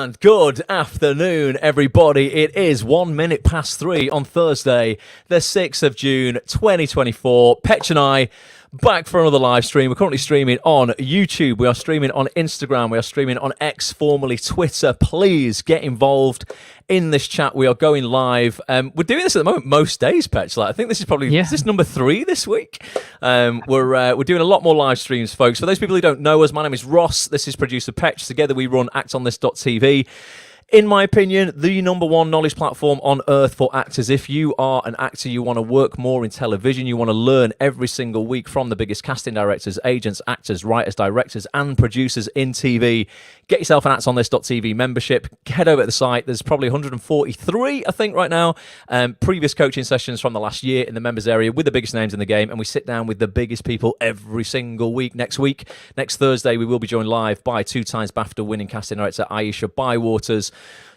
And good afternoon, everybody. It is 1 minute past 3 on Thursday, the 6th of June, 2024. Petch and I back for another live stream. We're currently streaming on YouTube. We are streaming on Instagram. We are streaming on X, formerly Twitter. Please get involved in this chat. We are going live. We're doing this at the moment most days, Petch. Like, I think this is probably is this number 3 this week. We're doing a lot more live streams, folks. For those people who don't know us, my name is Ross. This is producer Petch. Together we run actonthis.tv. In my opinion, the number one knowledge platform on earth for actors. If you are an actor, you want to work more in television, you want to learn every single week from the biggest casting directors, agents, actors, writers, directors, and producers in TV, get yourself an actonthis.tv membership. Head over to the site. There's probably 143, I think, right now, previous coaching sessions from the last year in the members area with the biggest names in the game, and we sit down with the biggest people every single week. Next Thursday, we will be joined live by 2-time BAFTA-winning casting director Aisha Bywaters,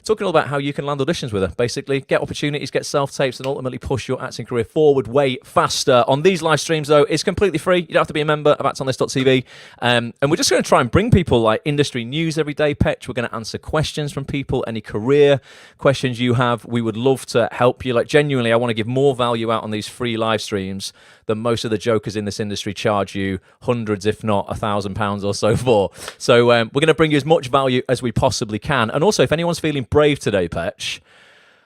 talking all about how you can land auditions with her. Basically, get opportunities, get self-tapes, and ultimately push your acting career forward way faster. On these live streams, though, it's completely free. You don't have to be a member of actonthis.tv. And we're just going to try and bring people like industry news every day, Petch. We're going to answer questions from people, any career questions you have. We would love to help you. Like, genuinely, I want to give more value out on these free live streams than most of the jokers in this industry charge you hundreds, if not £1,000 or so for. So we're going to bring you as much value as we possibly can. And also, if anyone's feeling brave today, Petch,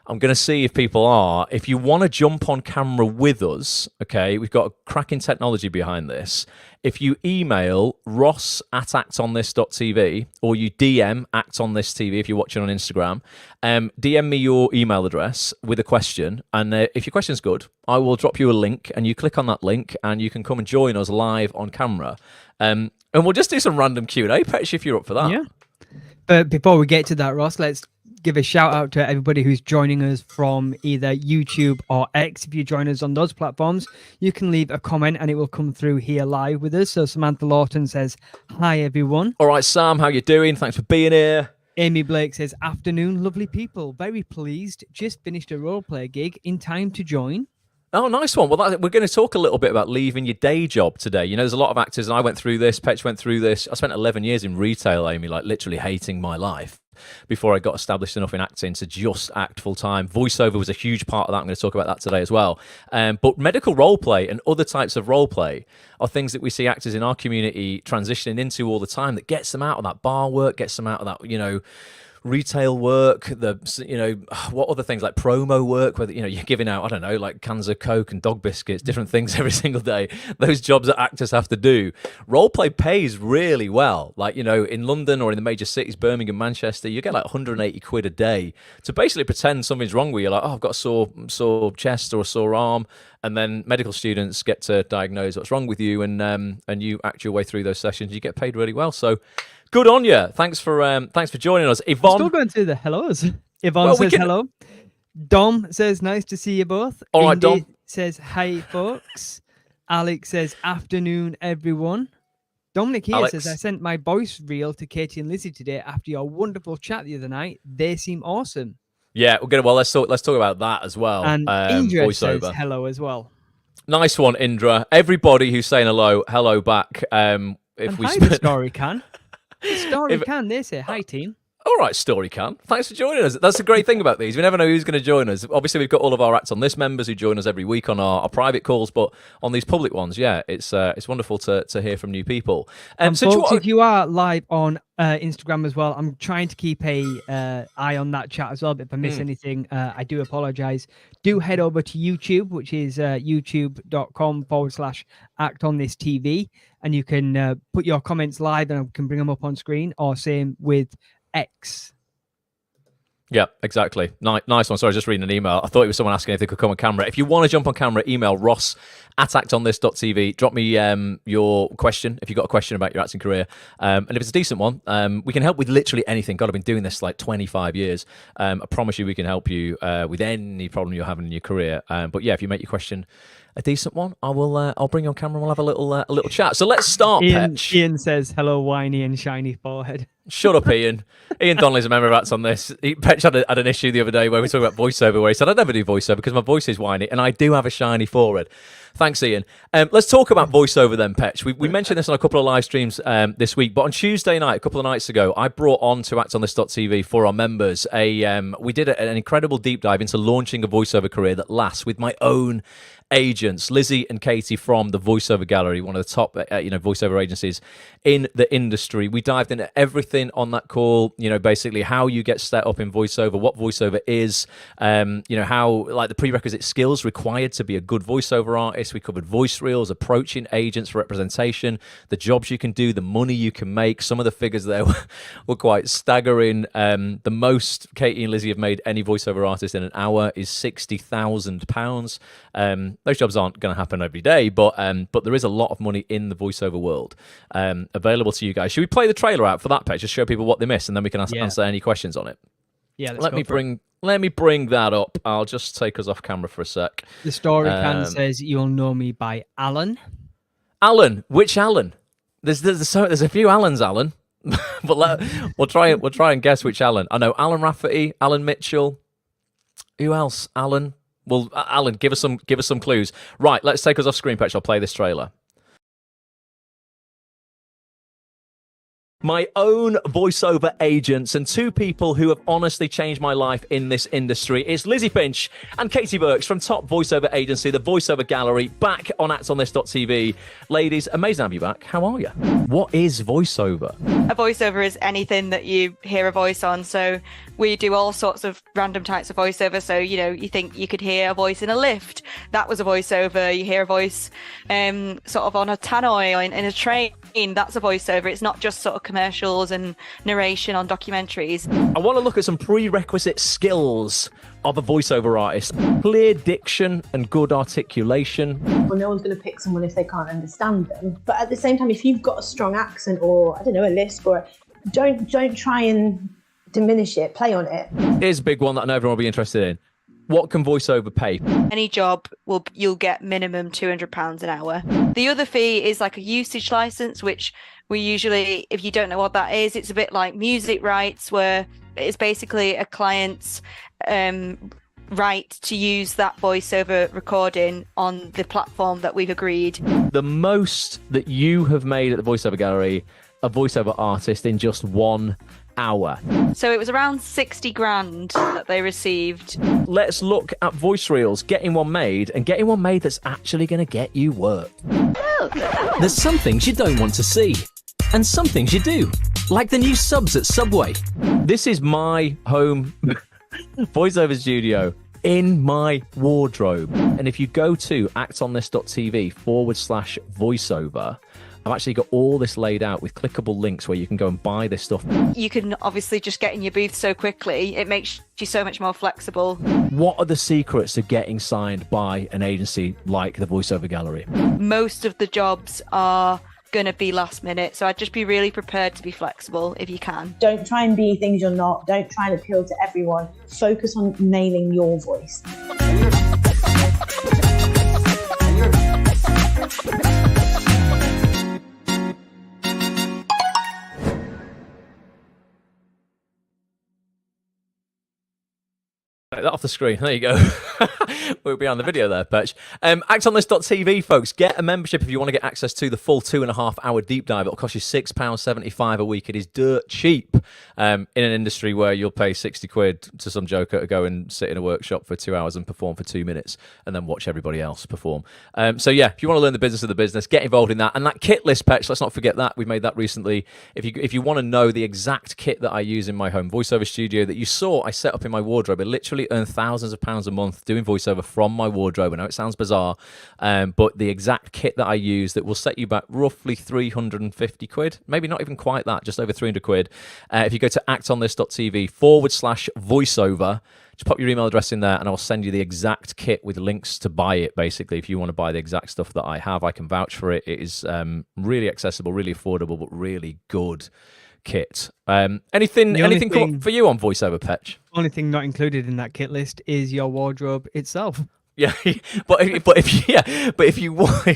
I'm going to see if people are. If you want to jump on camera with us, okay, we've got a cracking technology behind this. If you email ross@actonthis.tv or you DM actonthistv if you're watching on Instagram, DM me your email address with a question, and if your question's good, I will drop you a link, and you click on that link, and you can come and join us live on camera. And we'll just do some random Q&A, Petch, if you're up for that. Yeah. But before we get to that, Ross, let's give a shout out to everybody who's joining us from either YouTube or X. If you join us on those platforms, you can leave a comment and it will come through here live with us. So Samantha Lawton says, hi, everyone. All right, Sam, how you doing? Thanks for being here. Amy Blake says, afternoon, lovely people. Very pleased. Just finished a role play gig in time to join. Oh, nice one. Well, we're going to talk a little bit about leaving your day job today. You know, there's a lot of actors, and I went through this, Petch went through this. I spent 11 years in retail, Amy, like literally hating my life before I got established enough in acting to just act full time. Voiceover was a huge part of that. I'm going to talk about that today as well. But medical role play and other types of role play are things that we see actors in our community transitioning into all the time, that gets them out of that bar work, gets them out of that, you know, retail work, what other things like promo work, where you're giving out, I don't know, like cans of Coke and dog biscuits, different things every single day, those jobs that actors have to do. Role play pays really well. Like, you know, in London or in the major cities, Birmingham, Manchester, you get like 180 quid a day to basically pretend something's wrong with you. Like, oh, I've got a sore chest or a sore arm. And then medical students get to diagnose what's wrong with you, and you act your way through those sessions. You get paid really well. So good on you. Thanks for joining us. Yvonne. Still going through the hellos. Yvonne says hello. Dom says nice to see you both. All right, Indy Dom says hi, folks. Alex says afternoon, everyone. Dominic here says I sent my voice reel to Katie and Lizzie today after your wonderful chat the other night. They seem awesome. Yeah, we're gonna. Well, let's talk about that as well. And Indra voiceover says hello as well. Nice one, Indra. Everybody who's saying hello back. The story can. The story can. They say hi, team. All right, Story Can. Thanks for joining us. That's the great thing about these. We never know who's going to join us. Obviously, we've got all of our Act On This members who join us every week on our private calls, but on these public ones, yeah, it's wonderful to hear from new people. So folks, if you are live on Instagram as well, I'm trying to keep a eye on that chat as well. But if I miss anything, I do apologize. Do head over to YouTube, which is youtube.com/ActOnThisTV, and you can put your comments live and I can bring them up on screen, or same with X. Yeah, exactly. Nice one. Sorry, I was just reading an email. I thought it was someone asking if they could come on camera. If you want to jump on camera, email ross@actonthis.tv. Drop me your question if you've got a question about your acting career. And if it's a decent one, we can help with literally anything. God, I've been doing this like 25 years. I promise you we can help you with any problem you're having in your career. But yeah, if you make your question a decent one, I'll bring you on camera and we'll have a little chat. So let's start, Petch. Ian says, hello, whiny and shiny forehead. Shut up, Ian. Ian Donnelly's a member of Act On This. Petch had an issue the other day where we were talking about voiceover, where he said, I never do voiceover because my voice is whiny, and I do have a shiny forehead. Thanks, Ian. Let's talk about voiceover then, Petch. We mentioned this on a couple of live streams this week, but on Tuesday night, a couple of nights ago, I brought on to actonthis.tv for our members we did an incredible deep dive into launching a voiceover career that lasts with my own agents, Lizzie and Katie from the Voiceover Gallery, one of the top voiceover agencies in the industry. We dived into everything on that call, basically how you get set up in voiceover, what voiceover is, how like the prerequisite skills required to be a good voiceover artist. We covered voice reels, approaching agents for representation, the jobs you can do, the money you can make. Some of the figures there were quite staggering. The most Katie and Lizzie have made any voiceover artist in an hour is £60,000. Those jobs aren't going to happen every day, but there is a lot of money in the voiceover world available to you guys. Should we play the trailer out for that page, just show people what they missed, and then we can answer any questions on it? Yeah, let me bring that up. I'll just take us off camera for a sec. The story can says "You'll Know Me" by Alan. Alan, which Alan? There's a few Alans, Alan, but we'll try and guess which Alan. I know Alan Rafferty, Alan Mitchell. Who else? Alan. Well, Alan, give us some clues. Right, let's take us off screen, Petch. I'll play this trailer. My own voiceover agents and two people who have honestly changed my life in this industry is Lizzie Finch and Katie Burks from top voiceover agency, the Voiceover Gallery, back on actonthis.tv. Ladies, amazing to have you back. How are you? What is voiceover? A voiceover is anything that you hear a voice on. So we do all sorts of random types of voiceover. So, you think you could hear a voice in a lift. That was a voiceover. You hear a voice sort of on a tannoy or in a train. That's a voiceover. It's not just sort of commercials and narration on documentaries. I want to look at some prerequisite skills of a voiceover artist. Clear diction and good articulation. Well, no one's going to pick someone if they can't understand them. But at the same time, if you've got a strong accent or, I don't know, a lisp, or don't try and diminish it, play on it. Here's a big one that I know everyone will be interested in. What can voiceover pay? Any job you'll get minimum £200 an hour. The other fee is like a usage license, which we usually, if you don't know what that is, it's a bit like music rights, where it's basically a client's right to use that voiceover recording on the platform that we've agreed. The most that you have made at the Voiceover Gallery, a voiceover artist, in just 1 hour. So it was around 60 grand that they received. Let's look at voice reels, getting one made, and getting one made that's actually going to get you work. There's some things you don't want to see, and some things you do, like the new subs at Subway. This is my home voiceover studio in my wardrobe. And if you go to actonthis.tv/voiceover, I've actually got all this laid out with clickable links where you can go and buy this stuff. You can obviously just get in your booth so quickly. It makes you so much more flexible. What are the secrets to getting signed by an agency like the Voiceover Gallery? Most of the jobs are going to be last minute, so I'd just be really prepared to be flexible if you can. Don't try and be things you're not. Don't try and appeal to everyone. Focus on nailing your voice. Take that off the screen. There you go. We'll be on the video there, Perch. Actonthis.tv, folks. Get a membership if you want to get access to the full 2.5-hour deep dive. It'll cost you £6.75 a week. It is dirt cheap in an industry where you'll pay 60 quid to some joker to go and sit in a workshop for 2 hours and perform for 2 minutes and then watch everybody else perform. So yeah, if you want to learn the business of the business, get involved in that. And that kit list, Petch, let's not forget that. We've made that recently. If you want to know the exact kit that I use in my home voiceover studio that you saw I set up in my wardrobe, I literally earn thousands of pounds a month doing voiceover from my wardrobe. I know it sounds bizarre, but the exact kit that I use that will set you back roughly 350 quid, maybe not even quite that, just over 300 quid. If you go to actonthis.tv/voiceover, just pop your email address in there and I'll send you the exact kit with links to buy it, basically. If you want to buy the exact stuff that I have, I can vouch for it. It is really accessible, really affordable, but really good kit. Anything for you on voiceover, Petch? Only thing not included in that kit list is your wardrobe itself. Yeah, but if you want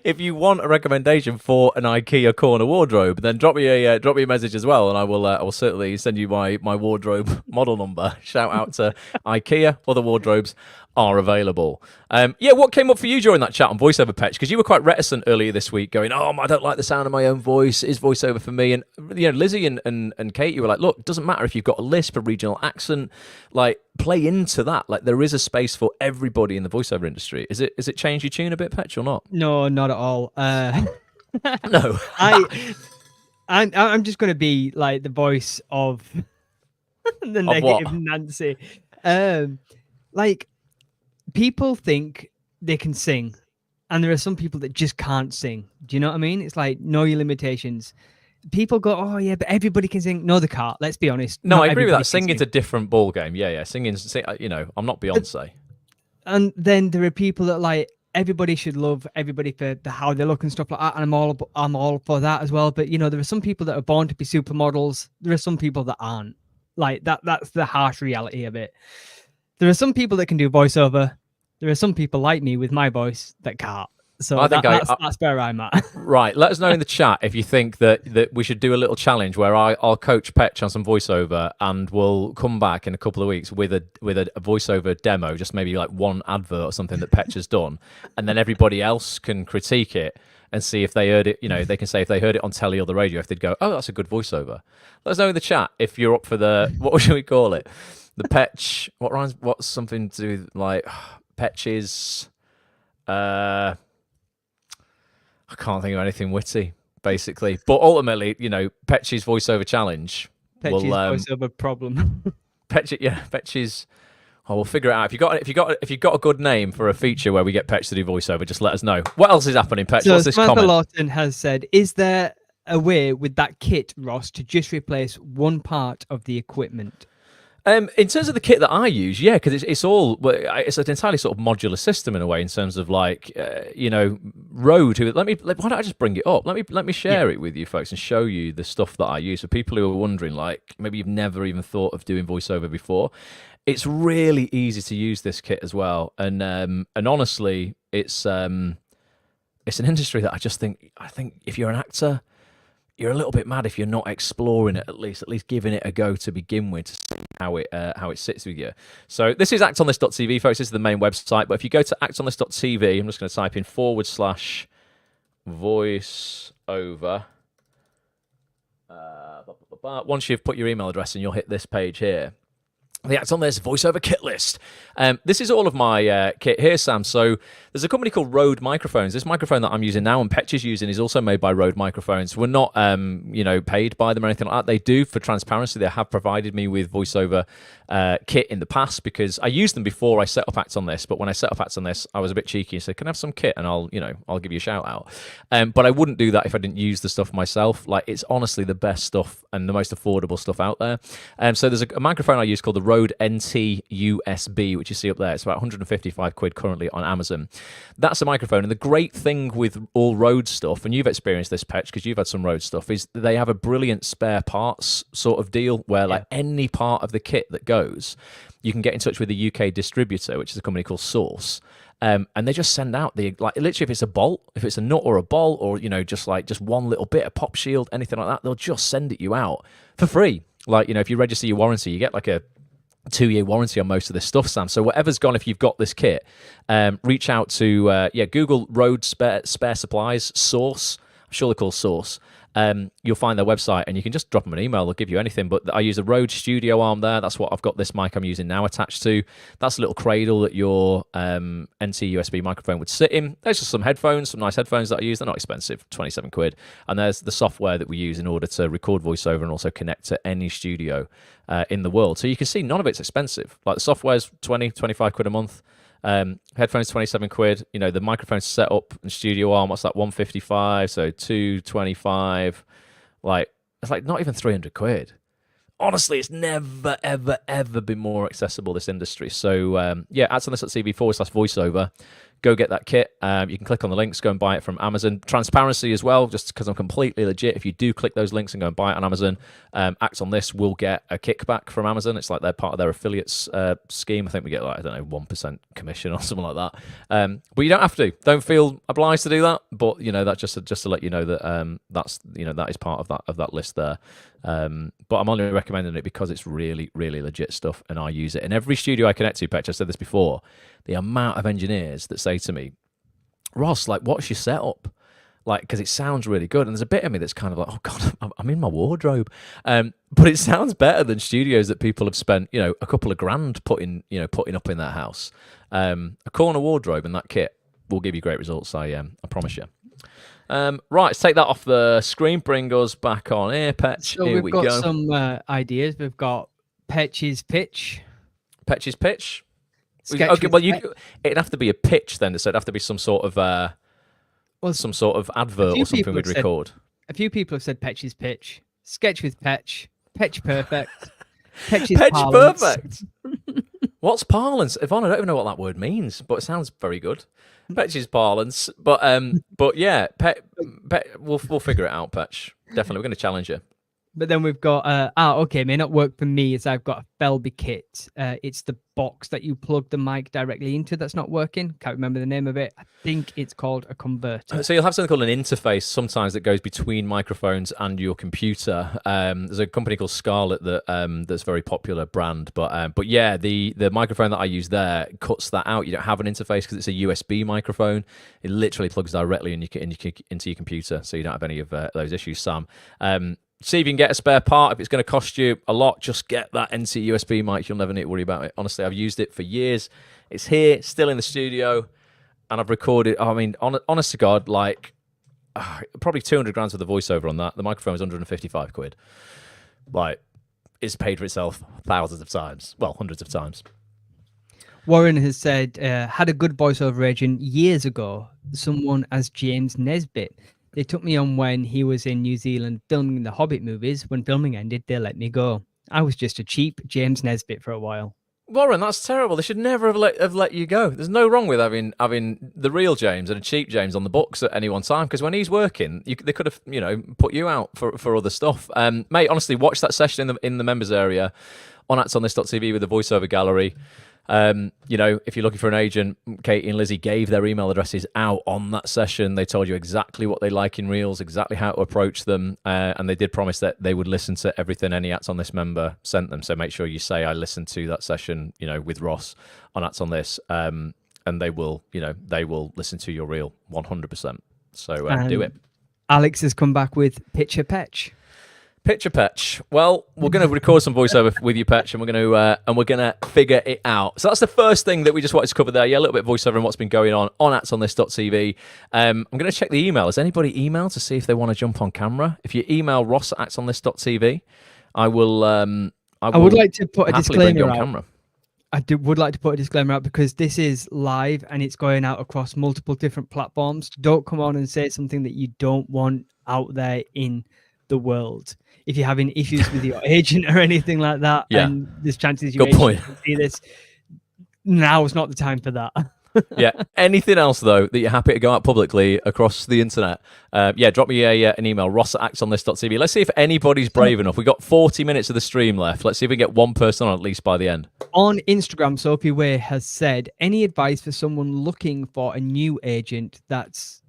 if you want a recommendation for an IKEA corner wardrobe, then drop me a message as well, and I will certainly send you my wardrobe model number. Shout out to IKEA. Other wardrobes are available. What came up for you during that chat on voiceover, Petch? Because you were quite reticent earlier this week, going, "Oh, I don't like the sound of my own voice. Is voiceover for me?" And Lizzie and Kate, you were like, "Look, it doesn't matter if you've got a lisp, a regional accent, like play into that. Like there is a space for everybody in the voiceover industry." Is it changed your tune a bit, Petch, or not? No, not at all. No, I'm just going to be like the voice of the negative what? Nancy. Like people think they can sing, and there are some people that just can't sing. Do you know what I mean? It's like know your limitations. People go, "Oh yeah, but everybody can sing." No, they can't. Let's be honest. No, Not I agree with that. everybody can Singing's sing. a different ball game. Yeah, singing. I'm not Beyonce. And then there are people that like everybody should love everybody for how they look and stuff like that, and I'm all for that as well. But there are some people that are born to be supermodels. There are some people that aren't. Like that's the harsh reality of it. There are some people that can do voiceover. There are some people like me with my voice that can't. So I think that's where I'm at. Right. Let us know in the chat if you think that we should do a little challenge where I'll coach Petch on some voiceover, and we'll come back in a couple of weeks with a voiceover demo, just maybe like one advert or something that Petch has done, and then everybody else can critique it and see if they heard it. They can say if they heard it on telly or the radio, if they'd go, "Oh, that's a good voiceover." Let us know in the chat if you're up for the what should we call it? The Petch. What rhymes? What's something to do like Petch's? I can't think of anything witty, basically. But ultimately, Petch's voiceover challenge. Petchy's voiceover problem. Petch's. Oh, we'll figure it out. If you got a good name for a feature where we get Petch to do voiceover, just let us know. What else is happening, Petch? So What's this Samantha comment? Lawson has said, "Is there a way with that kit, Ross, to just replace one part of the equipment?" In terms of the kit that I use, yeah, because it's an entirely sort of modular system in a way. In terms of like, Rode. Why don't I just bring it up? Let me share it with you folks and show you the stuff that I use for people who are wondering, like maybe you've never even thought of doing voiceover before. It's really easy to use this kit as well, and honestly, it's an industry that I think if you're an actor, you're a little bit mad if you're not exploring it, at least giving it a go to begin with, to see how it sits with you. So this is actonthis.tv, folks. This is the main website. But if you go to actonthis.tv, I'm just going to type in /voiceover. Once you've put your email address in, you'll hit this page here. The Act On This voiceover kit list. This is all of my kit here, Sam. So there's a company called Rode Microphones. This microphone that I'm using now and Petch is using is also made by Rode Microphones. We're not, paid by them or anything like that. They do, for transparency, they have provided me with voiceover kit in the past because I used them before I set up Act On This. But when I set up Act On This, I was a bit cheeky and said, "Can I have some kit?" And I'll give you a shout out. But I wouldn't do that if I didn't use the stuff myself. Like, it's honestly the best stuff and the most affordable stuff out there. So there's a microphone I use called the Rode NT USB, which you see up there. It's about 155 quid currently on Amazon. That's a microphone. And the great thing with all Rode stuff, and you've experienced this, Petch, because you've had some Rode stuff, is they have a brilliant spare parts sort of deal where like any part of the kit that goes, you can get in touch with the UK distributor, which is a company called Source. And they just send out literally if it's a bolt, if it's a nut or a bolt, or just one little bit of pop shield, anything like that, they'll just send it you out for free. Like, if you register your warranty, you get like a 2-year warranty on most of this stuff, Sam. So whatever's gone, if you've got this kit, reach out to Google Rode spare supplies, Source. I'm sure they're called Source. You'll find their website and you can just drop them an email. They'll give you anything. But I use a Rode Studio arm there. That's what I've got this mic I'm using now attached to. That's a little cradle that your NT USB microphone would sit in. There's just some headphones, some nice headphones that I use. They're not expensive, 27 quid. And there's the software that we use in order to record voiceover and also connect to any studio in the world. So you can see none of it's expensive. Like the software's 25 quid a month. Headphones 27 quid. The microphone's set up and studio arm, what's that, 155, so 225. Like, it's like not even 300 quid. Honestly, it's never ever been more accessible, this industry. So Act On This.tv /voiceover. go get that kit. You can click on the links, go and buy it from Amazon. Transparency as well, just because I'm completely legit. If you do click those links and go and buy it on Amazon, Act On This will get a kickback from Amazon. It's like they're part of their affiliates scheme. I think we get like, I don't know, 1% commission or something like that. But you don't have to. Don't feel obliged to do that. But that's just to let you know that that's that is part of that list there. But I'm only recommending it because it's really, really legit stuff, and I use it in every studio I connect to. Petch, I said this before. The amount of engineers that say to me, Ross, like, what's your setup? Like, because it sounds really good. And there's a bit of me that's kind of like, oh God, I'm in my wardrobe. But it sounds better than studios that people have spent, a couple of grand putting up in their house. A corner wardrobe and that kit will give you great results. I promise you. Right, let's take that off the screen. Bring us back on here, Petch. So here we've got go. some ideas. We've got Petch's pitch. Petch's pitch. Sketch Okay, with well, Petch. it'd have to be a pitch then. So it'd have to be some sort of some sort of advert or something we'd record. A few people have said Petch's pitch. Sketch with Petch. Petch perfect. Petch's Petch parlance. perfect. What's parlance? Yvonne, I don't even know what that word means, but it sounds very good. Petch's parlance, but yeah, we'll figure it out, Petch. Definitely, we're going to challenge you. But then we've got okay, may not work for me as I've got a Felby kit. It's the box that you plug the mic directly into that's not working. Can't remember the name of it. I think it's called a converter. So you'll have something called an interface sometimes that goes between microphones and your computer. There's a company called Scarlett that's a very popular brand, but yeah, the microphone that I use there cuts that out. You don't have an interface because it's a USB microphone. It literally plugs directly into your computer, so you don't have any of those issues, Sam. See if you can get a spare part. If it's going to cost you a lot, just get that NC USB mic. You'll never need to worry about it. Honestly, I've used it for years. It's here, still in the studio, and I've recorded. I mean, honest to God, like probably 200 grand worth of voiceover on that. The microphone was 155 quid. Like, it's paid for itself thousands of times. Well, hundreds of times. Warren has said, had a good voiceover agent years ago, someone as James Nesbitt. They took me on when he was in New Zealand filming the Hobbit movies. When filming ended, they let me go. I was just a cheap James Nesbitt for a while. Warren, that's terrible. They should never have let you go. There's no wrong with having the real James and a cheap James on the books at any one time, because when he's working, they could have put you out for other stuff. Mate, honestly, watch that session in the members area on actonthis.tv with the voiceover gallery. If you're looking for an agent, Katie and Lizzie gave their email addresses out on that session. They told you exactly what they like in reels, exactly how to approach them, and they did promise that they would listen to everything any Act On This member sent them. So make sure you say, I listened to that session, with Ross on Act On This, and they will listen to your reel 100%. So do it. Alex has come back with Picture Petch. Picture Petch. Well, we're going to record some voiceover with you, Petch, and we're going to figure it out. So that's the first thing that we just wanted to cover there. Yeah, a little bit of voiceover and what's been going on actonthis.tv. I'm going to check the email. Has anybody emailed to see if they want to jump on camera? If you email Ross at actonthis.tv, I would like to put a disclaimer out. Camera. Would like to put a disclaimer out because this is live and it's going out across multiple different platforms. Don't come on and say something that you don't want out there in the world. If you're having issues with your agent or anything like that, and there's chances your agent can see this, now is not the time for that. Yeah. Anything else though that you're happy to go out publicly across the internet? Drop me an email, ross@actonthis.tv. Let's see if anybody's brave enough. We've got 40 minutes of the stream left. Let's see if we can get one person on at least by the end. On Instagram, Sophie Way has said, any advice for someone looking for a new agent that's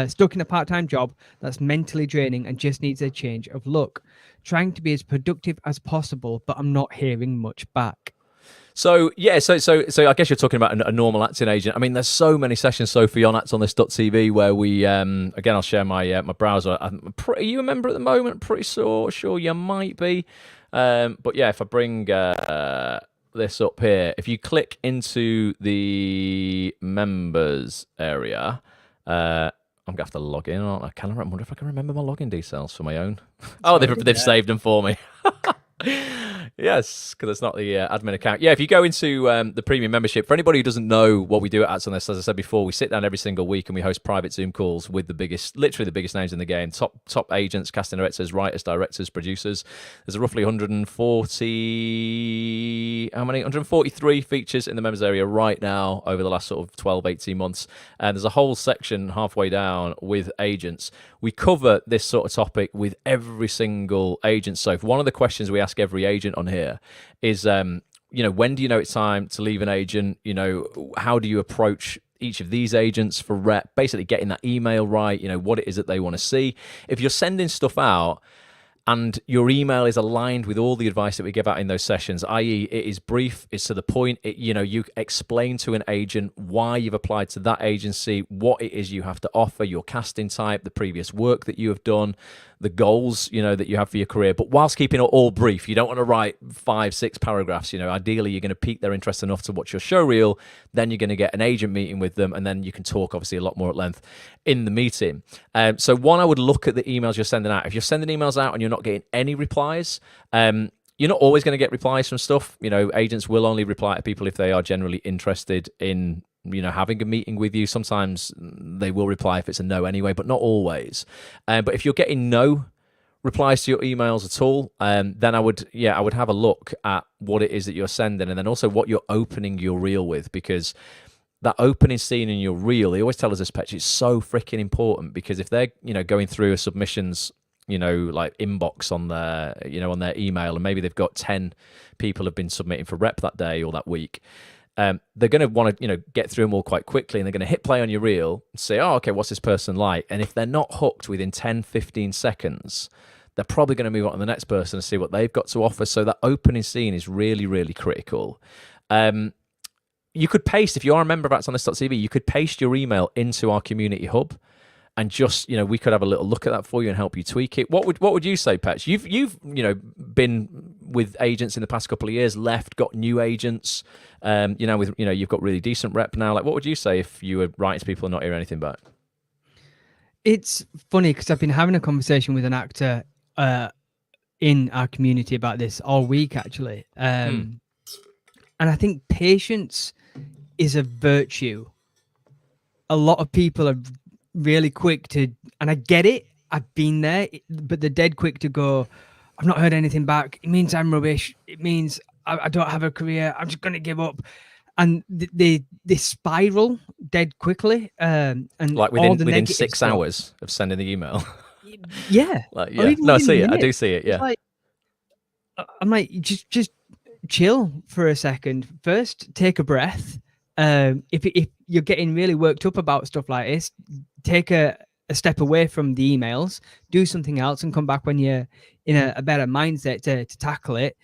stuck in a part-time job that's mentally draining and just needs a change of look, trying to be as productive as possible, but I'm not hearing much back? So I guess you're talking about a normal acting agent. I mean, there's so many sessions, Sophie, on actonthis.tv where we again, I'll share my browser. Are you a member at the moment? Pretty sure you might be, but yeah, if I bring this up here, if you click into the members area, I'm gonna have to log in. I wonder if I can remember my login details for my own. Oh, they've saved them for me. Yes, because it's not the admin account. Yeah, if you go into the premium membership, for anybody who doesn't know what we do at Act On This, as I said before, we sit down every single week and we host private Zoom calls with literally the biggest names in the game, top agents, casting directors, writers, directors, producers. There's roughly 143 features in the members area right now over the last sort of 12, 18 months. And there's a whole section halfway down with agents. We cover this sort of topic with every single agent. So one of the questions we ask every agent on here is, when do you know it's time to leave an agent? How do you approach each of these agents for rep? Basically getting that email right, what it is that they want to see. If you're sending stuff out and your email is aligned with all the advice that we give out in those sessions, i.e. it is brief, it's to the point, you explain to an agent why you've applied to that agency, what it is you have to offer, your casting type, the previous work that you have done, the goals, that you have for your career, but whilst keeping it all brief. You don't want to write 5-6 paragraphs. Ideally you're going to pique their interest enough to watch your show reel, then you're going to get an agent meeting with them, and then you can talk obviously a lot more at length in the meeting. So one, I would look at the emails you're sending out. If you're sending emails out and you're not getting any replies, you're not always going to get replies from stuff. Agents will only reply to people if they are generally interested in having a meeting with you. Sometimes they will reply if it's a no anyway, but not always. But if you're getting no replies to your emails at all, then I would have a look at what it is that you're sending, and then also what you're opening your reel with, because that opening scene in your reel, they always tell us this, Petch, it's so freaking important, because if they're going through a submissions like inbox on their on their email, and maybe they've got 10 people have been submitting for rep that day or that week, they're going to want to get through them all quite quickly, and they're going to hit play on your reel and say, oh, okay, what's this person like? And if they're not hooked within 10-15 seconds, they're probably going to move on to the next person and see what they've got to offer. So that opening scene is really, really critical. You could paste, if you are a member of Act On This.tv, you could paste your email into our community hub, and just we could have a little look at that for you and help you tweak it. What would you say, Petch? You've been with agents in the past couple of years, got new agents, you've got really decent rep now. Like, what would you say if you were writing to people and not hear anything back? It's funny because I've been having a conversation with an actor in our community about this all week, actually. And I think patience is a virtue. A lot of people are really quick to, and I get it, I've been there, but they're dead quick to go, I've not heard anything back, it means I'm rubbish, it means I don't have a career, I'm just going to give up. And they spiral dead quickly. And like within 6 hours of sending the email. Yeah. No, I see it. I do see it. Yeah. I'm like, just chill for a second. First, take a breath. If you're getting really worked up about stuff like this, take a step away from the emails, do something else, and come back when you're in a better mindset to tackle it.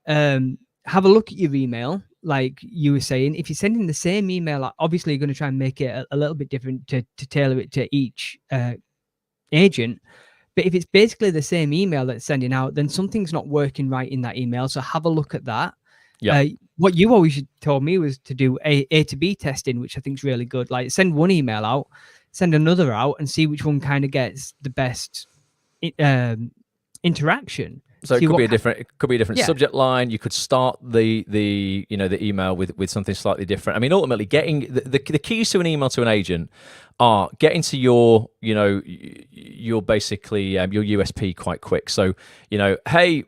Have a look at your email, like you were saying. If you're sending the same email, obviously you're going to try and make it a little bit different to tailor it to each agent. But if it's basically the same email that's sending out, then something's not working right in that email. So have a look at that. Yeah. What you always told me was to do A to B testing, which I think is really good. Like, send one email out, send another out, and see which one kind of gets the best interaction. So it could be a different subject line. You could start the email with something slightly different. I mean, ultimately, getting the keys to an email to an agent are getting to your basically your USP quite quick. So hey,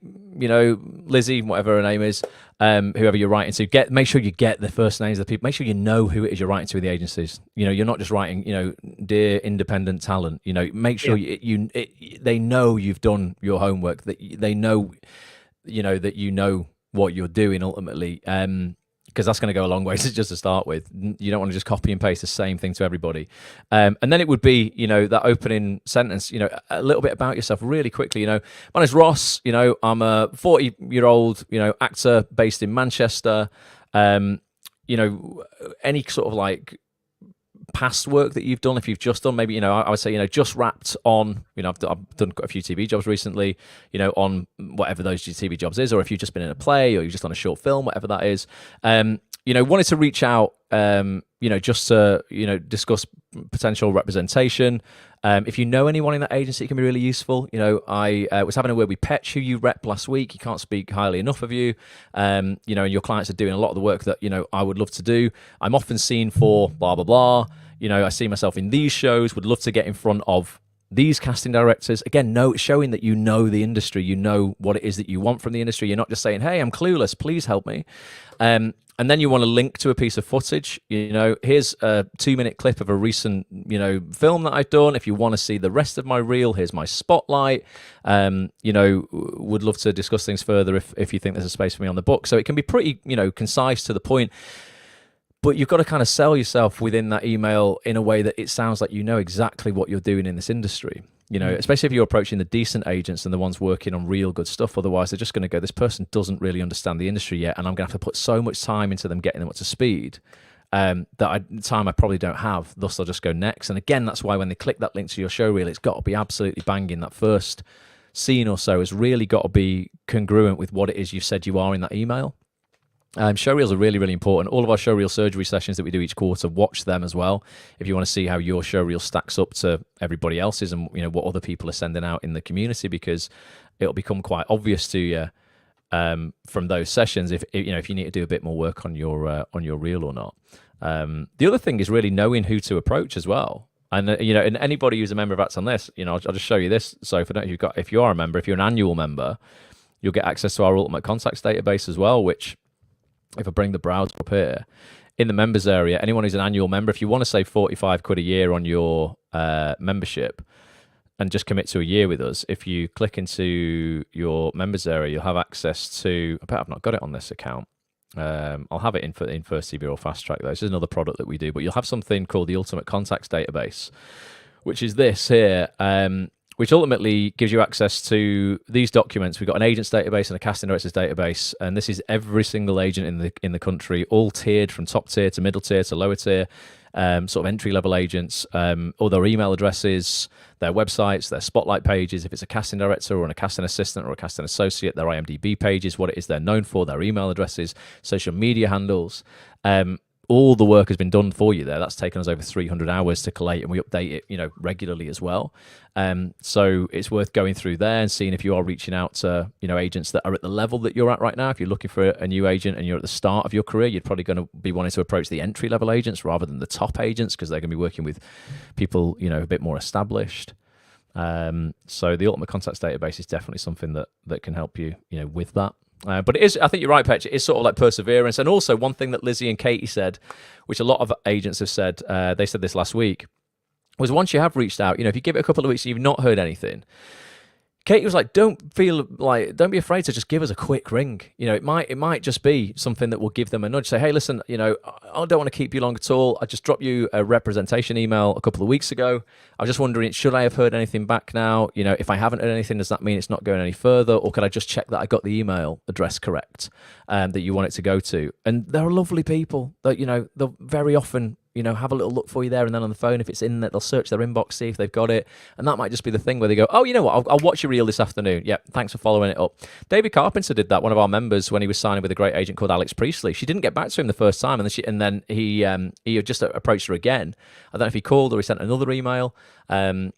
Lizzie, whatever her name is, whoever you're writing to, make sure you get the first names of the people. Make sure you know who it is you're writing to with the agencies. You're not just writing, dear independent talent. Make sure they know you've done your homework, that they know, that you know what you're doing ultimately. Because that's going to go a long way just to start with. You don't want to just copy and paste the same thing to everybody. And then it would be, that opening sentence, a little bit about yourself really quickly. My name's Ross, I'm a 40-year-old, actor based in Manchester. Any sort of like past work that you've done, if you've just done, maybe, I would say, just wrapped on, I've done quite a few TV jobs recently, on whatever those TV jobs is, or if you've just been in a play or you've just done a short film, whatever that is, wanted to reach out, just to, discuss potential representation. If you know anyone in that agency, it can be really useful. I was having a word with Petch, who you rep last week. He can't speak highly enough of you. And your clients are doing a lot of the work that, I would love to do. I'm often seen for blah, blah, blah. I see myself in these shows, would love to get in front of these casting directors. Again, showing that you know the industry, you know what it is that you want from the industry. You're not just saying, hey, I'm clueless, please help me. And then you want to link to a piece of footage. Here's a 2-minute clip of a recent, film that I've done. If you want to see the rest of my reel, here's my spotlight. Would love to discuss things further if you think there's a space for me on the book. So it can be pretty, concise to the point. But you've got to kind of sell yourself within that email in a way that it sounds like you know exactly what you're doing in this industry. Especially if you're approaching the decent agents and the ones working on real good stuff. Otherwise, they're just going to go, this person doesn't really understand the industry yet, and I'm going to have to put so much time into them getting them up to speed time I probably don't have. Thus, they'll just go next. And again, that's why when they click that link to your show reel, it's got to be absolutely banging. That first scene or so has really got to be congruent with what it is you said you are in that email. Show reels are really, really important. All of our show reel surgery sessions that we do each quarter, watch them as well. If you want to see how your show reel stacks up to everybody else's and what other people are sending out in the community, because it'll become quite obvious to you from those sessions if you need to do a bit more work on your reel or not. The other thing is really knowing who to approach as well. And and anybody who's a member of Act On This, I'll just show you this. So if you are a member, if you're an annual member, you'll get access to our Ultimate Contacts database as well, which, if I bring the browser up here, in the members area, anyone who's an annual member, if you want to save 45 quid a year on your membership and just commit to a year with us, if you click into your members area, you'll have access to, I bet I've not got it on this account. I'll have it in First TV or Fast Track though. This is another product that we do, but you'll have something called the Ultimate Contacts database, which is this here, which ultimately gives you access to these documents. We've got an agents database and a casting directors database, and this is every single agent in the country, all tiered from top tier to middle tier to lower tier, sort of entry level agents, all their email addresses, their websites, their spotlight pages, if it's a casting director or a casting assistant or a casting associate, their IMDb pages, what it is they're known for, their email addresses, social media handles. All the work has been done for you there. That's taken us over 300 hours to collate, and we update it, regularly as well. So it's worth going through there and seeing if you are reaching out to, agents that are at the level that you're at right now. If you're looking for a new agent and you're at the start of your career, you're probably going to be wanting to approach the entry level agents rather than the top agents, because they're going to be working with people, a bit more established. So the Ultimate Contacts database is definitely something that can help you, with that. But it is, I think you're right, Petch, it's sort of like perseverance. And also one thing that Lizzie and Katie said, which a lot of agents have said, they said this last week, was once you have reached out, if you give it a couple of weeks and you've not heard anything, Katie was like, don't be afraid to just give us a quick ring. It might just be something that will give them a nudge. Say, hey, listen, I don't want to keep you long at all. I just dropped you a representation email a couple of weeks ago. I was just wondering, should I have heard anything back now? If I haven't heard anything, does that mean it's not going any further? Or could I just check that I got the email address correct that you want it to go to? And they're lovely people that, they'll very often have a little look for you there, and then on the phone, if it's in there, they'll search their inbox, see if they've got it. And that might just be the thing where they go, oh, you know what, I'll watch your reel this afternoon. Yeah, thanks for following it up. David Carpenter did that, one of our members, when he was signing with a great agent called Alex Priestley. She didn't get back to him the first time, and then he just approached her again. I don't know if he called or he sent another email. And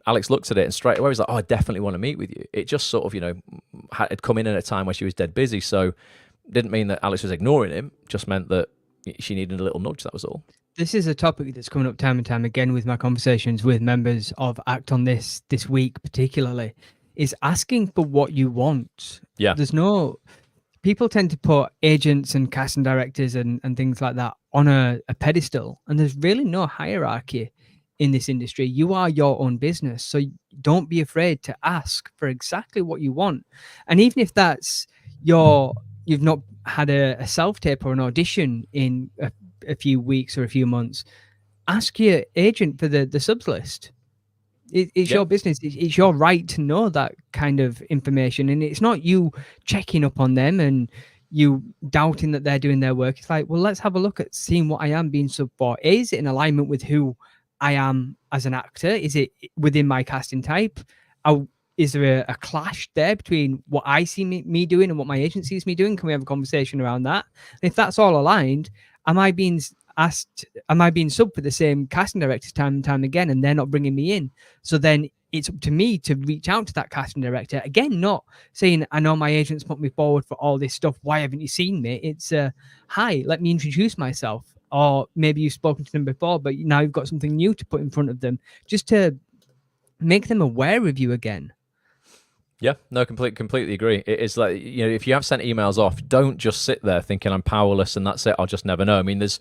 Alex looked at it and straight away was like, oh, I definitely want to meet with you. It just sort of, had come in at a time where she was dead busy. So didn't mean that Alex was ignoring him, just meant that she needed a little nudge, that was all. This is a topic that's coming up time and time again with my conversations with members of Act On This week particularly, is asking for what you want. Yeah. People tend to put agents and casting directors and things like that on a pedestal, and there's really no hierarchy in this industry. You are your own business, so don't be afraid to ask for exactly what you want. And even if that's you've not had a self-tape or an audition in a few weeks or a few months, ask your agent for the subs list. It's your business. It's your right to know that kind of information. And it's not you checking up on them and you doubting that they're doing their work. It's like, well, let's have a look at seeing what I am being sub for. Is it in alignment with who I am as an actor? Is it within my casting type? is there a clash there between what I see me doing and what my agent sees me doing? Can we have a conversation around that? And if that's all aligned, am I being subbed for the same casting directors time and time again, and they're not bringing me in? So then it's up to me to reach out to that casting director. Again, not saying, I know my agent's put me forward for all this stuff. Why haven't you seen me? It's, hi, let me introduce myself. Or maybe you've spoken to them before, but now you've got something new to put in front of them, just to make them aware of you again. Yeah, no, completely agree. It is like, if you have sent emails off, don't just sit there thinking I'm powerless and that's it, I'll just never know. I mean, there's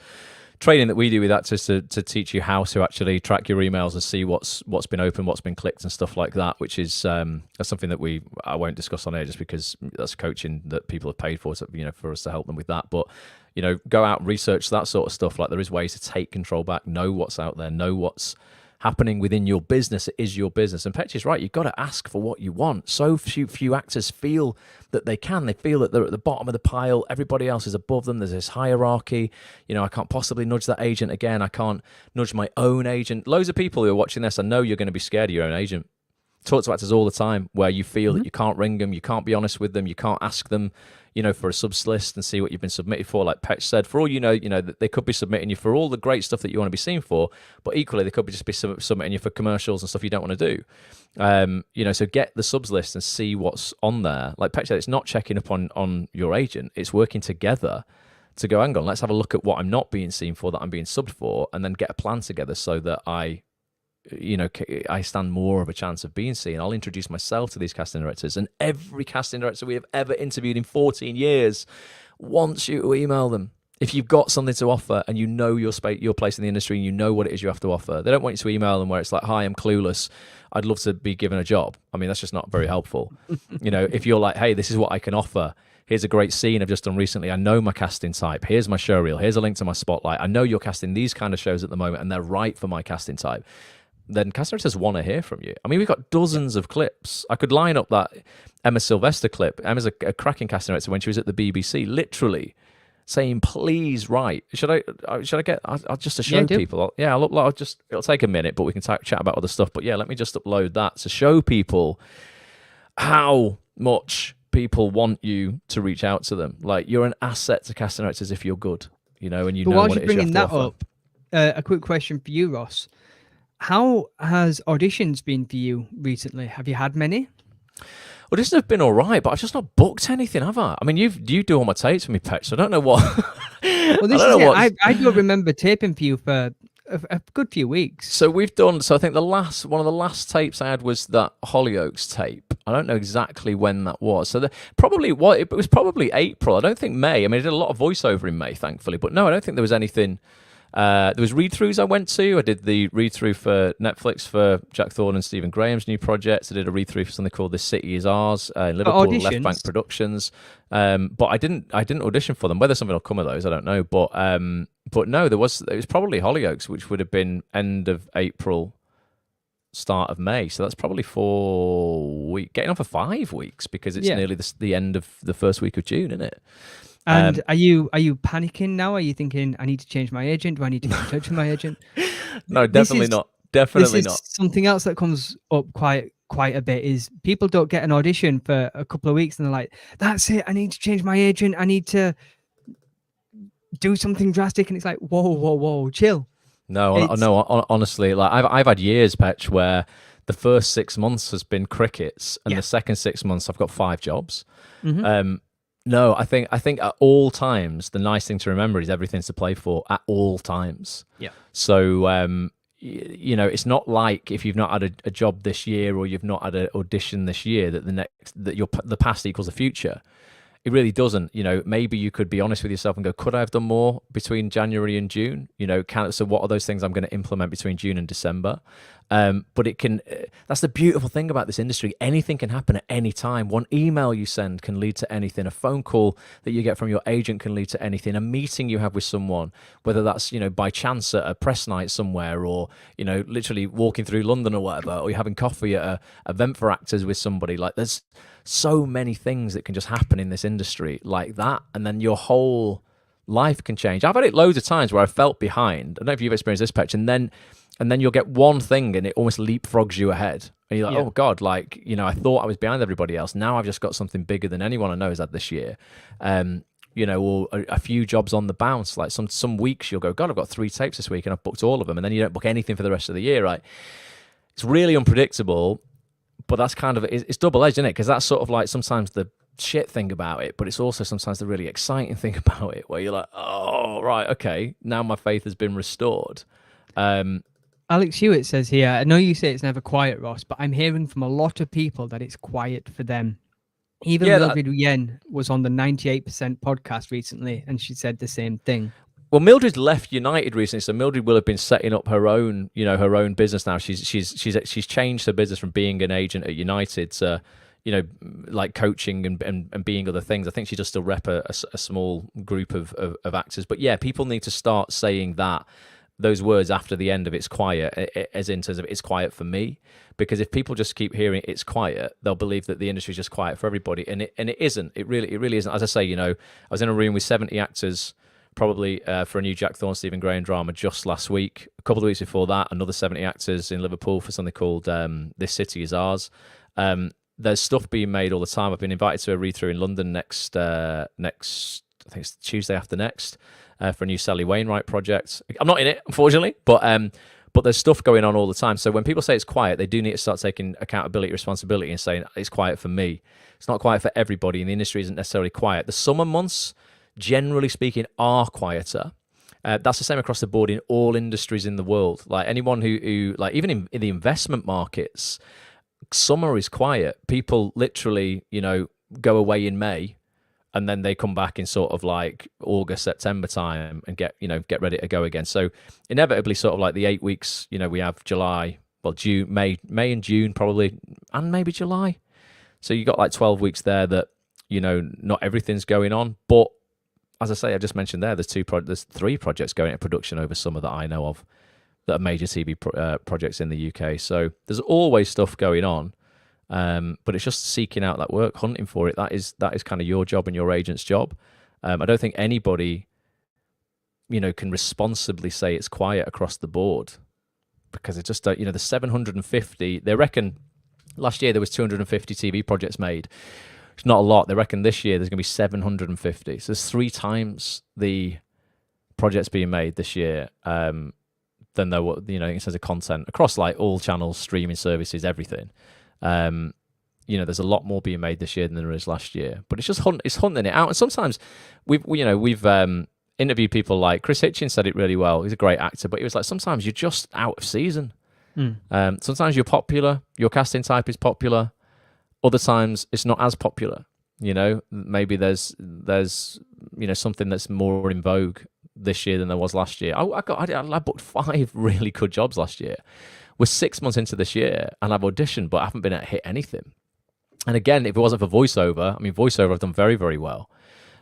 training that we do with Actors to teach you how to actually track your emails and see what's been opened, what's been clicked and stuff like that, which is that's something that I won't discuss on here just because that's coaching that people have paid for, for us to help them with that. But, go out, research that sort of stuff. Like, there is ways to take control back, know what's out there, know what's happening within your business. It is your business. And Petch is right. You've got to ask for what you want. So few actors feel that they can. They feel that they're at the bottom of the pile. Everybody else is above them. There's this hierarchy. I can't possibly nudge that agent again. I can't nudge my own agent. Loads of people who are watching this, I know you're going to be scared of your own agent. Talk to actors all the time where you feel that you can't ring them, you can't be honest with them, you can't ask them, for a subs list and see what you've been submitted for. Like Petch said, for all that they could be submitting you for all the great stuff that you want to be seen for, but equally they could just be submitting you for commercials and stuff you don't want to do. So get the subs list and see what's on there. Like Petch said, it's not checking up on your agent, it's working together to go, hang on, let's have a look at what I'm not being seen for that I'm being subbed for, and then get a plan together so that I stand more of a chance of being seen. I'll introduce myself to these casting directors, and every casting director we have ever interviewed in 14 years wants you to email them. If you've got something to offer and your place in the industry and you know what it is you have to offer, they don't want you to email them where it's like, hi, I'm clueless, I'd love to be given a job. I mean, that's just not very helpful. If you're like, hey, this is what I can offer, here's a great scene I've just done recently, I know my casting type, here's my show reel, here's a link to my spotlight, I know you're casting these kind of shows at the moment and they're right for my casting type, then casting directors want to hear from you. I mean, we've got dozens of clips. I could line up that Emma Sylvester clip. Emma's a cracking casting director when she was at the BBC, literally saying, please write. Should I get, I'll just to show people. It'll take a minute, but we can chat about other stuff. But yeah, let me just upload that to show people how much people want you to reach out to them. Like, you're an asset to casting directors if you're good, and you know what it is you have to offer. Up, a quick question for you, Ross. How has auditions been for you recently? Have you had many? Auditions have been all right, but I've just not booked anything, have I? I mean, you do all my tapes for me, Petch, so I don't know what. Well, this is it. I do remember taping for you for a good few weeks. So we've done. So I think one of the last tapes I had was that Hollyoaks tape. I don't know exactly when that was. So it was probably April. I don't think May. I mean, I did a lot of voiceover in May, thankfully, but no, I don't think there was anything. There was read-throughs I went to. I did the read-through for Netflix for Jack Thorne and Stephen Graham's new projects. I did a read-through for something called This City Is Ours in Liverpool, Left Bank Productions. But I didn't audition for them. Whether something will come of those, I don't know. But no, it was probably Hollyoaks, which would have been end of April, start of May. So that's probably 4 weeks, getting on for 5 weeks, because it's nearly the end of the first week of June, isn't it? And are you panicking now? Are you thinking, I need to change my agent? Do I need to get in touch with my agent? No, definitely not. Definitely not. Something else that comes up quite a bit is people don't get an audition for a couple of weeks and they're like, that's it, I need to change my agent. I need to do something drastic. And it's like, whoa, chill. No, honestly, like I've had years, Petch, where the first 6 months has been crickets, and the second 6 months I've got 5 jobs. Mm-hmm. No, I think at all times, the nice thing to remember is everything's to play for at all times. Yeah. So, it's not like if you've not had a job this year or you've not had an audition this year that the past equals the future. It really doesn't. Maybe you could be honest with yourself and go, could I have done more between January and June? So what are those things I'm going to implement between June and December? But it can, that's the beautiful thing about this industry. Anything can happen at any time. One email you send can lead to anything. A phone call that you get from your agent can lead to anything. A meeting you have with someone, whether that's, by chance at a press night somewhere, or, literally walking through London or whatever, or you're having coffee at an event for actors with somebody. Like, there's so many things that can just happen in this industry like that. And then your whole life can change. I've had it loads of times where I felt behind. I don't know if you've experienced this, Petch, and then and then you'll get one thing and it almost leapfrogs you ahead. And you're like, Yeah. oh God, like, I thought I was behind everybody else. Now I've just got something bigger than anyone I know has had this year. Or a few jobs on the bounce. Like some weeks you'll go, God, I've got 3 tapes this week and I've booked all of them. And then you don't book anything for the rest of the year, right? It's really unpredictable, but that's kind of, it's double-edged, isn't it? Because that's sort of like sometimes the shit thing about it, but it's also sometimes the really exciting thing about it, where you're like, oh, right, okay, now my faith has been restored. Alex Hewitt says here, I know you say it's never quiet, Ross, but I'm hearing from a lot of people that it's quiet for them. Even Mildred Yen was on the 98% podcast recently, and she said the same thing. Well, Mildred left United recently, so Mildred will have been setting up her own, her own business now. She's changed her business from being an agent at United to, like coaching and being other things. I think she does still rep a small group of actors. But yeah, people need to start saying those words after the end of "it's quiet," as in terms of "it's quiet for me," because if people just keep hearing "it's quiet," they'll believe that the industry is just quiet for everybody, and it isn't. It really isn't. As I say, I was in a room with 70 actors, probably for a new Jack Thorne, Stephen Graham drama just last week. A couple of weeks before that, another 70 actors in Liverpool for something called "This City Is Ours." There's stuff being made all the time. I've been invited to a read through in London next. I think it's Tuesday after next. For a new Sally Wainwright project. I'm not in it, unfortunately, but there's stuff going on all the time. So when people say it's quiet, they do need to start taking accountability, responsibility, and saying it's quiet for me. It's not quiet for everybody, and the industry isn't necessarily quiet. The summer months, generally speaking, are quieter. That's the same across the board in all industries in the world. Like anyone who like even in the investment markets, summer is quiet. People literally, go away in May, and then they come back in sort of like August, September time and get ready to go again. So inevitably sort of like the 8 weeks, we have July, well, June, May and June probably, and maybe July. So you got like 12 weeks there that, not everything's going on. But as I say, I just mentioned there's 3 projects going into production over summer that I know of that are major TV projects in the UK. So there's always stuff going on. But it's just seeking out that work, hunting for it. That is kind of your job and your agent's job. I don't think anybody, can responsibly say it's quiet across the board, because it just, the 750, they reckon last year there was 250 TV projects made. It's not a lot. They reckon this year there's going to be 750. So there's 3 times the projects being made this year than there were, in terms of content across like all channels, streaming services, everything. There's a lot more being made this year than there is last year, but it's just hunting it out. And sometimes we've interviewed people like Chris Hitchens said it really well. He's a great actor, but he was like, sometimes you're just out of season. Sometimes you're popular, your casting type is popular. Other times it's not as popular. Maybe there's something that's more in vogue this year than there was last year. I booked 5 really good jobs last year. We're 6 months into this year and I've auditioned, but I haven't been able to hit anything. And again, if it wasn't for voiceover, voiceover I've done very, very well.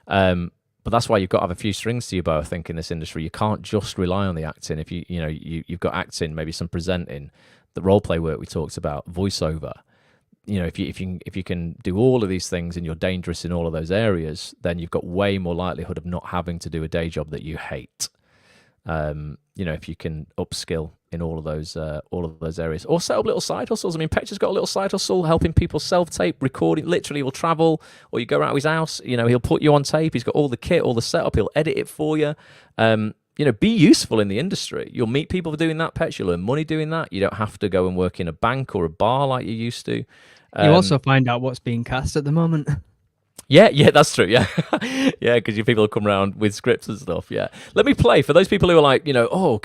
But that's why you've got to have a few strings to your bow, I think, in this industry. You can't just rely on the acting. If you've got acting, maybe some presenting, the role play work we talked about, voiceover. If you can do all of these things and you're dangerous in all of those areas, then you've got way more likelihood of not having to do a day job that you hate. If you can upskill in all of those areas, or set up little side hustles. Petcher's got a little side hustle helping people self-tape, recording. Literally, he'll travel, or you go out to his house. He'll put you on tape. He's got all the kit, all the setup. He'll edit it for you. Be useful in the industry. You'll meet people doing that, Petch. You'll earn money doing that. You don't have to go and work in a bank or a bar like you used to. You also find out what's being cast at the moment. Yeah, that's true. Yeah, yeah, because your people come around with scripts and stuff. Yeah, let me play for those people who are like,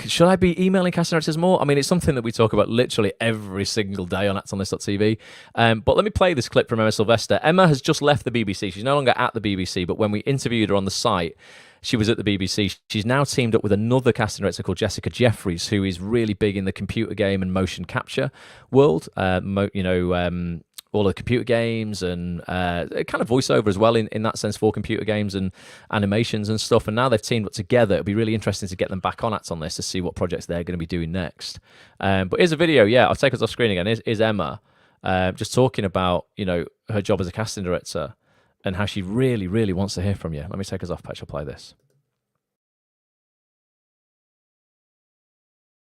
should I be emailing casting directors more? It's something that we talk about literally every single day on actonthis.tv. But let me play this clip from Emma Sylvester. Emma has just left the BBC. She's no longer at the BBC, but when we interviewed her on the site, she was at the BBC. She's now teamed up with another casting director called Jessica Jeffries, who is really big in the computer game and motion capture world. All the computer games and kind of voiceover as well in that sense for computer games and animations and stuff. And now they've teamed up together. It'll be really interesting to get them back on Act On This to see what projects they're going to be doing next. But here's a video. Yeah, I'll take us off screen again. Here's Emma just talking about, her job as a casting director and how she really, really wants to hear from you. Let me take us off, Patch. I'll play this.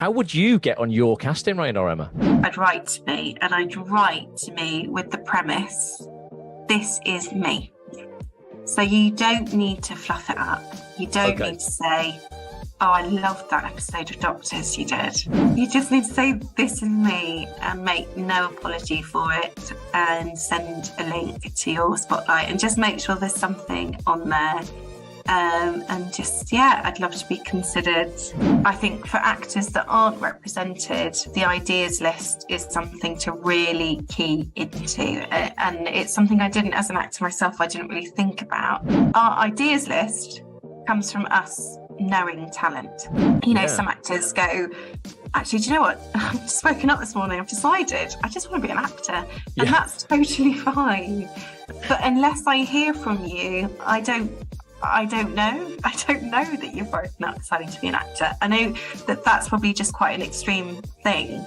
How would you get on your casting radar, Emma? I'd write to me, and I'd write to me with the premise, this is me. So you don't need to fluff it up. You don't need to say, oh, I loved that episode of Doctors you did. You just need to say, this is me, and make no apology for it, and send a link to your spotlight, and just make sure there's something on there. And just, I'd love to be considered. I think for actors that aren't represented, the ideas list is something to really key into. And it's something I didn't, as an actor myself, I didn't really think about. Our ideas list comes from us knowing talent. You know, some actors go, actually, do you know what? I've just woken up this morning, I've decided I just want to be an actor. And that's totally fine. But unless I hear from you, I don't know. I don't know that you've woken up deciding to be an actor. I know that that's probably just quite an extreme thing.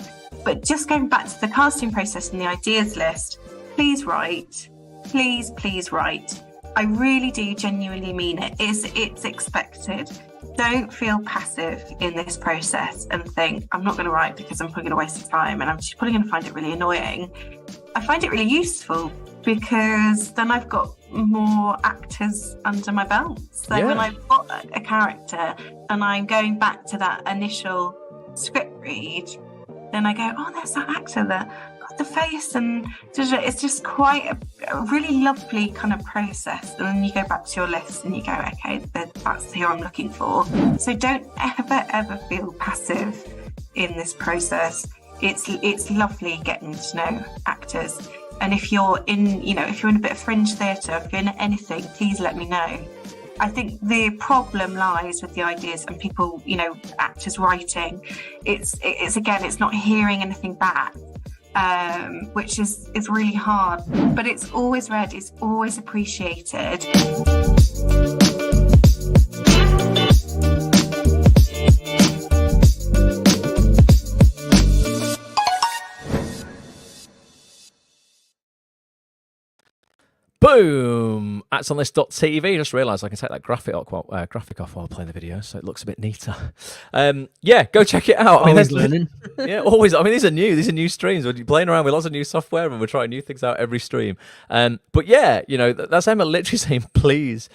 But just going back to the casting process and the ideas list, please write. Please write. I really do genuinely mean it. It's expected. Don't feel passive in this process and think, I'm not going to write because I'm probably going to waste time and I'm just probably going to find it really annoying. I find it really useful because then I've got more actors under my belt. So when I've got a character and I'm going back to that initial script read, then I go, oh, there's that actor that got the face, and it's just quite a really lovely kind of process. And then you go back to your list and you go, okay, that's who I'm looking for. So don't ever feel passive in this process. It's lovely getting to know actors. And if you're in, if you're in a bit of fringe theatre, if you're in anything, please let me know. I think the problem lies with the ideas and people, actors writing. It's not hearing anything back, which is really hard. But it's always read, it's always appreciated. Boom! Acts On This.tv. Just realised I can take that graphic off while playing the video, so it looks a bit neater. Go check it out. Always learning. Always. I mean, these are new streams. We're playing around with lots of new software and we're trying new things out every stream. But that's Emma literally saying, please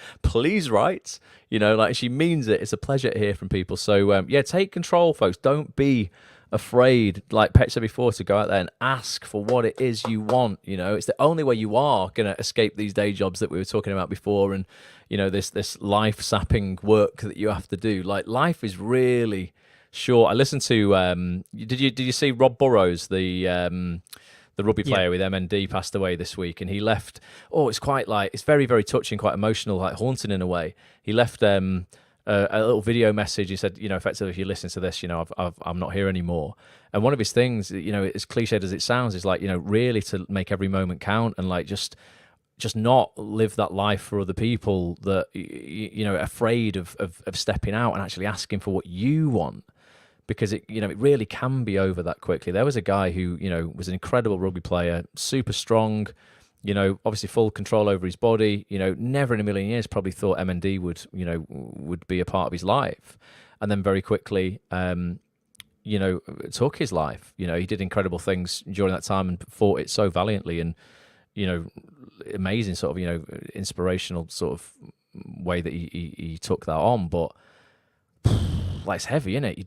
write. Like she means it. It's a pleasure to hear from people. So take control, folks. Don't be afraid, like Pet said before, to go out there and ask for what it is you want. It's the only way you are going to escape these day jobs that we were talking about before, and this life sapping work that you have to do. Like, life is really short. I listened to did you see Rob Burrows, the rugby player with MND, passed away this week, and he left. It's quite it's very, very touching, quite emotional, like haunting in a way. He left a little video message. He said, effectively, if you listen to this, I'm not here anymore. And one of his things, as cliched as it sounds, is really to make every moment count, and just not live that life for other people that afraid of stepping out and actually asking for what you want, because it really can be over that quickly. There was a guy who was an incredible rugby player, super strong, obviously full control over his body, never in a million years probably thought MND would be a part of his life. And then very quickly, took his life. He did incredible things during that time and fought it so valiantly, and, amazing sort of, inspirational sort of way that he took that on. But it's heavy, isn't it?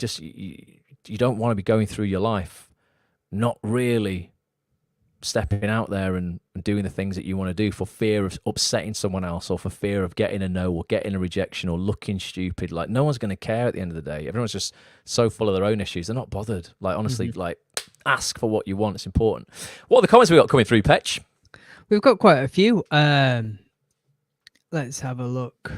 You don't want to be going through your life not really stepping out there and doing the things that you want to do for fear of upsetting someone else, or for fear of getting a no or getting a rejection or looking stupid. Like, no one's going to care at the end of the day. Everyone's just so full of their own issues. They're not bothered. Like, honestly, ask for what you want. It's important. What are the comments we got coming through, Petch? We've got quite a few. Let's have a look.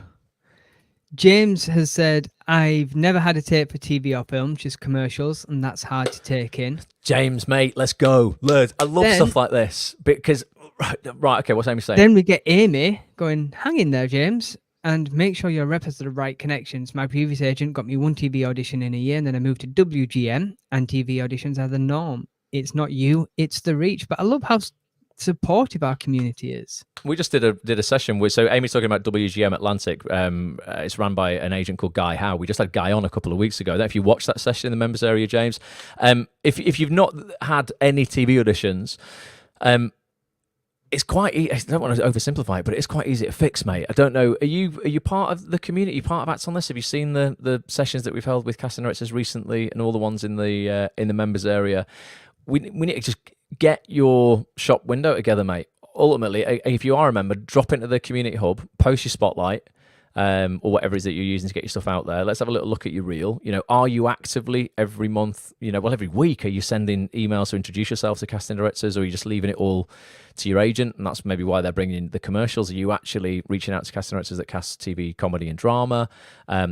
James has said, I've never had a tape for TV or film, just commercials, and that's hard to take in. James, mate, let's go. I love stuff like this because, right, okay, what's Amy saying? Then we get Amy going, hang in there, James, and make sure your rep has the right connections. My previous agent got me one TV audition in a year, and then I moved to WGM, and TV auditions are the norm. It's not you, it's the reach. But I love how supportive our community is. We just did a session with, so Amy's talking about WGM Atlantic. It's run by an agent called Guy Howe. We just had Guy on a couple of weeks ago. If you watched that session in the members area, James, if you've not had any TV auditions, it's quite easy. I don't want to oversimplify it, but it's quite easy to fix, mate. I don't know. Are you part of the community? Are you part of Act On This? Have you seen the sessions that we've held with casting directors recently, and all the ones in the members area? We need to just get your shop window together, mate. Ultimately, if you are a member, drop into the community hub, post your spotlight, or whatever it is that you're using to get your stuff out there. Let's have a little look at your reel. Are you actively every month, every week, are you sending emails to introduce yourself to casting directors, or are you just leaving it all to your agent? And that's maybe why they're bringing in the commercials. Are you actually reaching out to casting directors that cast TV, comedy, and drama?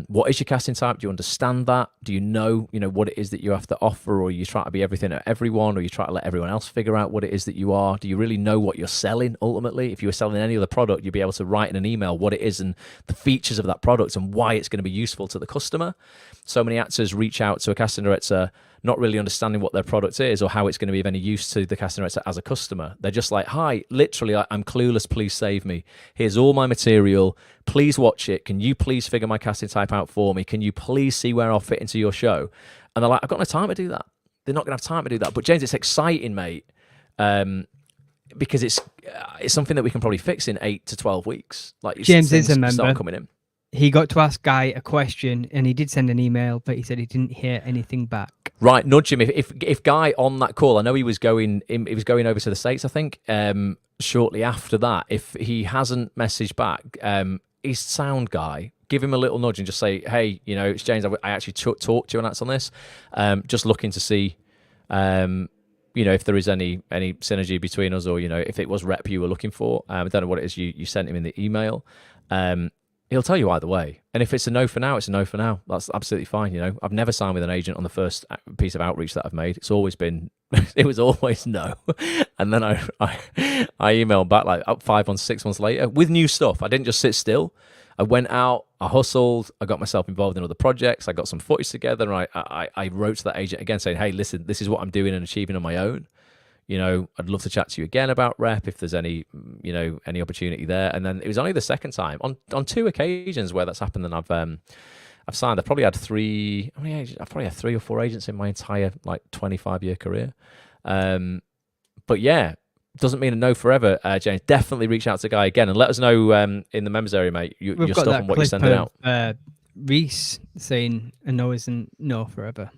What is your casting type? Do you understand that? Do you know what it is that you have to offer, or you try to be everything to everyone, or you try to let everyone else figure out what it is that you are? Do you really know what you're selling? Ultimately, if you were selling any other product, you'd be able to write in an email what it is and the features of that product and why it's going to be useful to the customer. So many actors reach out to a casting director not really understanding what their product is or how it's going to be of any use to the casting director as a customer. They're just like, hi, literally, I'm clueless, please save me. Here's all my material, please watch it. Can you please figure my casting type out for me? Can you please see where I'll fit into your show? And they're like, I've got no time to do that. They're not going to have time to do that. But James, it's exciting, mate, because it's something that we can probably fix in 8 to 12 weeks. Like James is a member. Start coming in. He got to ask Guy a question, and he did send an email, but he said he didn't hear anything back. Right, nudge him. If Guy on that call, I know he was going over to the States, I think, shortly after that. If he hasn't messaged back, he's sound Guy. Give him a little nudge and just say, hey, it's James. I actually talked to you on Act On This. Just looking to see, if there is any synergy between us, or if it was rep you were looking for. I don't know what it is you sent him in the email. He'll tell you either way. And if it's a no for now, it's a no for now. That's absolutely fine. I've never signed with an agent on the first piece of outreach that I've made. It's always been, it was always no. And then I emailed back like 6 months later with new stuff. I didn't just sit still. I went out, I hustled, I got myself involved in other projects. I got some footage together, and I wrote to that agent again saying, hey, listen, this is what I'm doing and achieving on my own. I'd love to chat to you again about rep if there's any opportunity there. And then it was only the second time on 2 occasions where that's happened. And I've signed. I've probably had 3 or 4 agents in my entire 25-year career. But yeah, doesn't mean a no forever. James, definitely reach out to Guy again and let us know in the members area, mate, your stuff and what you're sending out. Reese saying a no isn't no forever.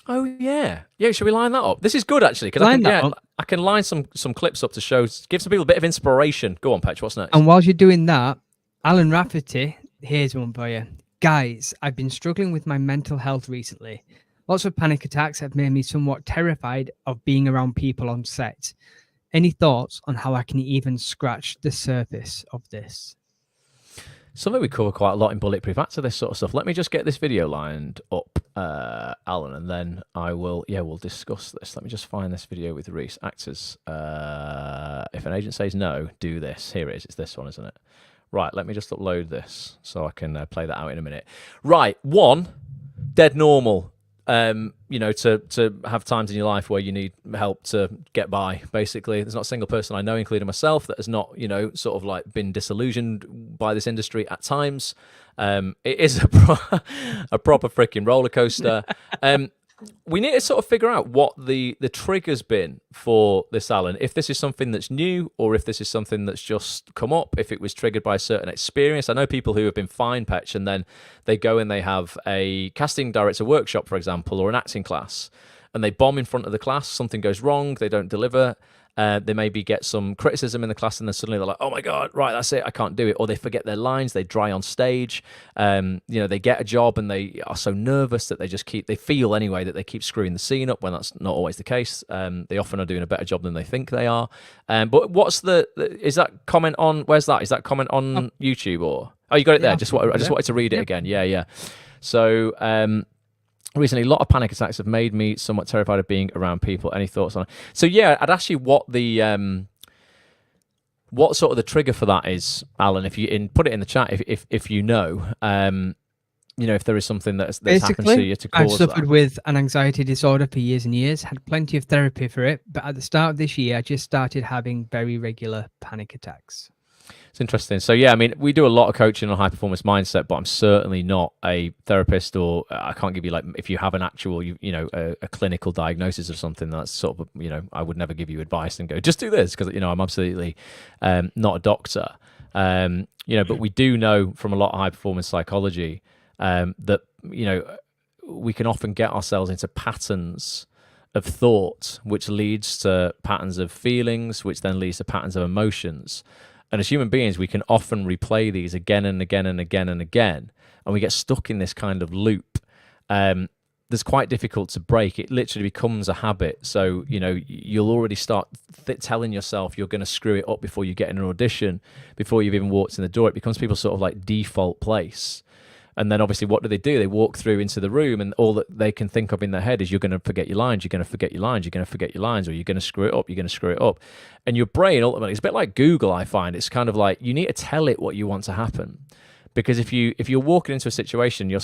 Oh yeah. Should we line that up? This is good actually, because I can line some clips up to show, give some people a bit of inspiration. Go on, Petch. What's next? And while you're doing that, Alan Rafferty, here's one for you. Guys, I've been struggling with my mental health recently. Lots of panic attacks have made me somewhat terrified of being around people on set. Any thoughts on how I can even scratch the surface of this? Something we cover quite a lot in Bulletproof Actor, this sort of stuff. Let me just get this video lined up, Alan, and then we'll discuss this. Let me just find this video with Reese. Actors, if an agent says no, do this. Here it is. It's this one, isn't it? Right, let me just upload this so I can play that out in a minute. Right, 1, dead normal. To have times in your life where you need help to get by, basically. There's not a single person I know, including myself, that has not, sort of like been disillusioned by this industry at times. It is a proper freaking roller coaster. We need to sort of figure out what the trigger's been for this, Alan. If this is something that's new, or if this is something that's just come up, if it was triggered by a certain experience. I know people who have been fine, Petch, and then they go and they have a casting director workshop, for example, or an acting class, and they bomb in front of the class. Something goes wrong, they don't deliver. They maybe get some criticism in the class, and then suddenly they're like, oh my God, right, that's it, I can't do it. Or they forget their lines, they dry on stage. They get a job and they are so nervous that they feel anyway that they keep screwing the scene up, when that's not always the case. They often are doing a better job than they think they are. But is that comment on, where's that? Is that comment on YouTube or? Oh, you got it there. I just wanted to read it again. Yeah. So, recently, a lot of panic attacks have made me somewhat terrified of being around people. Any thoughts on it? So yeah, I'd ask you what sort of the trigger for that is, Alan. If you put it in the chat, if you know, if there is something that's happened to you to I've cause suffered that. with an anxiety disorder for years and years, had plenty of therapy for it, but at the start of this year, I just started having very regular panic attacks. It's interesting. So yeah, I mean, we do a lot of coaching on high performance mindset, but I'm certainly not a therapist, or I can't give you like, if you have an actual, a clinical diagnosis of something, that's sort of, I would never give you advice and go, just do this, because, I'm absolutely not a doctor. But we do know from a lot of high performance psychology that, we can often get ourselves into patterns of thought, which leads to patterns of feelings, which then leads to patterns of emotions. And as human beings, we can often replay these again and again and again and again, and we get stuck in this kind of loop. That's quite difficult to break. It literally becomes a habit. So, you'll already start telling yourself you're going to screw it up before you get in an audition, before you've even walked in the door. It becomes people's sort of like default place. And then obviously what do? They walk through into the room, and all that they can think of in their head is, you're going to forget your lines, you're going to forget your lines, you're going to forget your lines, or you're going to screw it up, you're going to screw it up. And your brain, ultimately, it's a bit like Google, I find. It's kind of like, you need to tell it what you want to happen. Because if you're walking into a situation, you're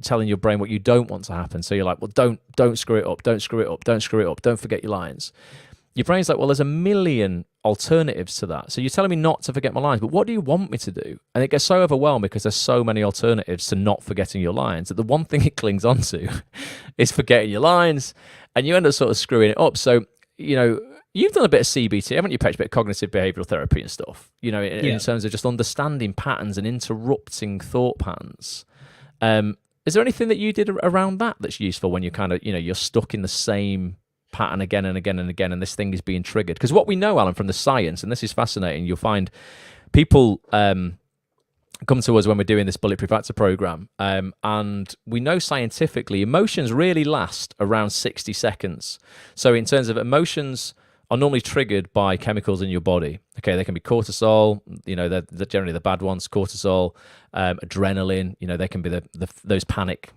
telling your brain what you don't want to happen. So you're like, well, don't screw it up, don't screw it up, don't screw it up, don't forget your lines. Your brain's like, well, there's a million alternatives to that. So you're telling me not to forget my lines, but what do you want me to do? And it gets so overwhelmed because there's so many alternatives to not forgetting your lines, that the one thing it clings on to is forgetting your lines, and you end up sort of screwing it up. So, you've done a bit of CBT, haven't you, Petch? A bit of cognitive behavioral therapy and stuff, in terms of just understanding patterns and interrupting thought patterns. Is there anything that you did around that that's useful when you're kind of, you're stuck in the same pattern again and again and again, and this thing is being triggered? Because what we know, Alan, from the science, and this is fascinating, you'll find people come to us when we're doing this Bulletproof Actor program, and we know scientifically emotions really last around 60 seconds. So in terms of emotions, are normally triggered by chemicals in your body. Okay, they can be cortisol, they're generally the bad ones, cortisol, adrenaline, they can be those panic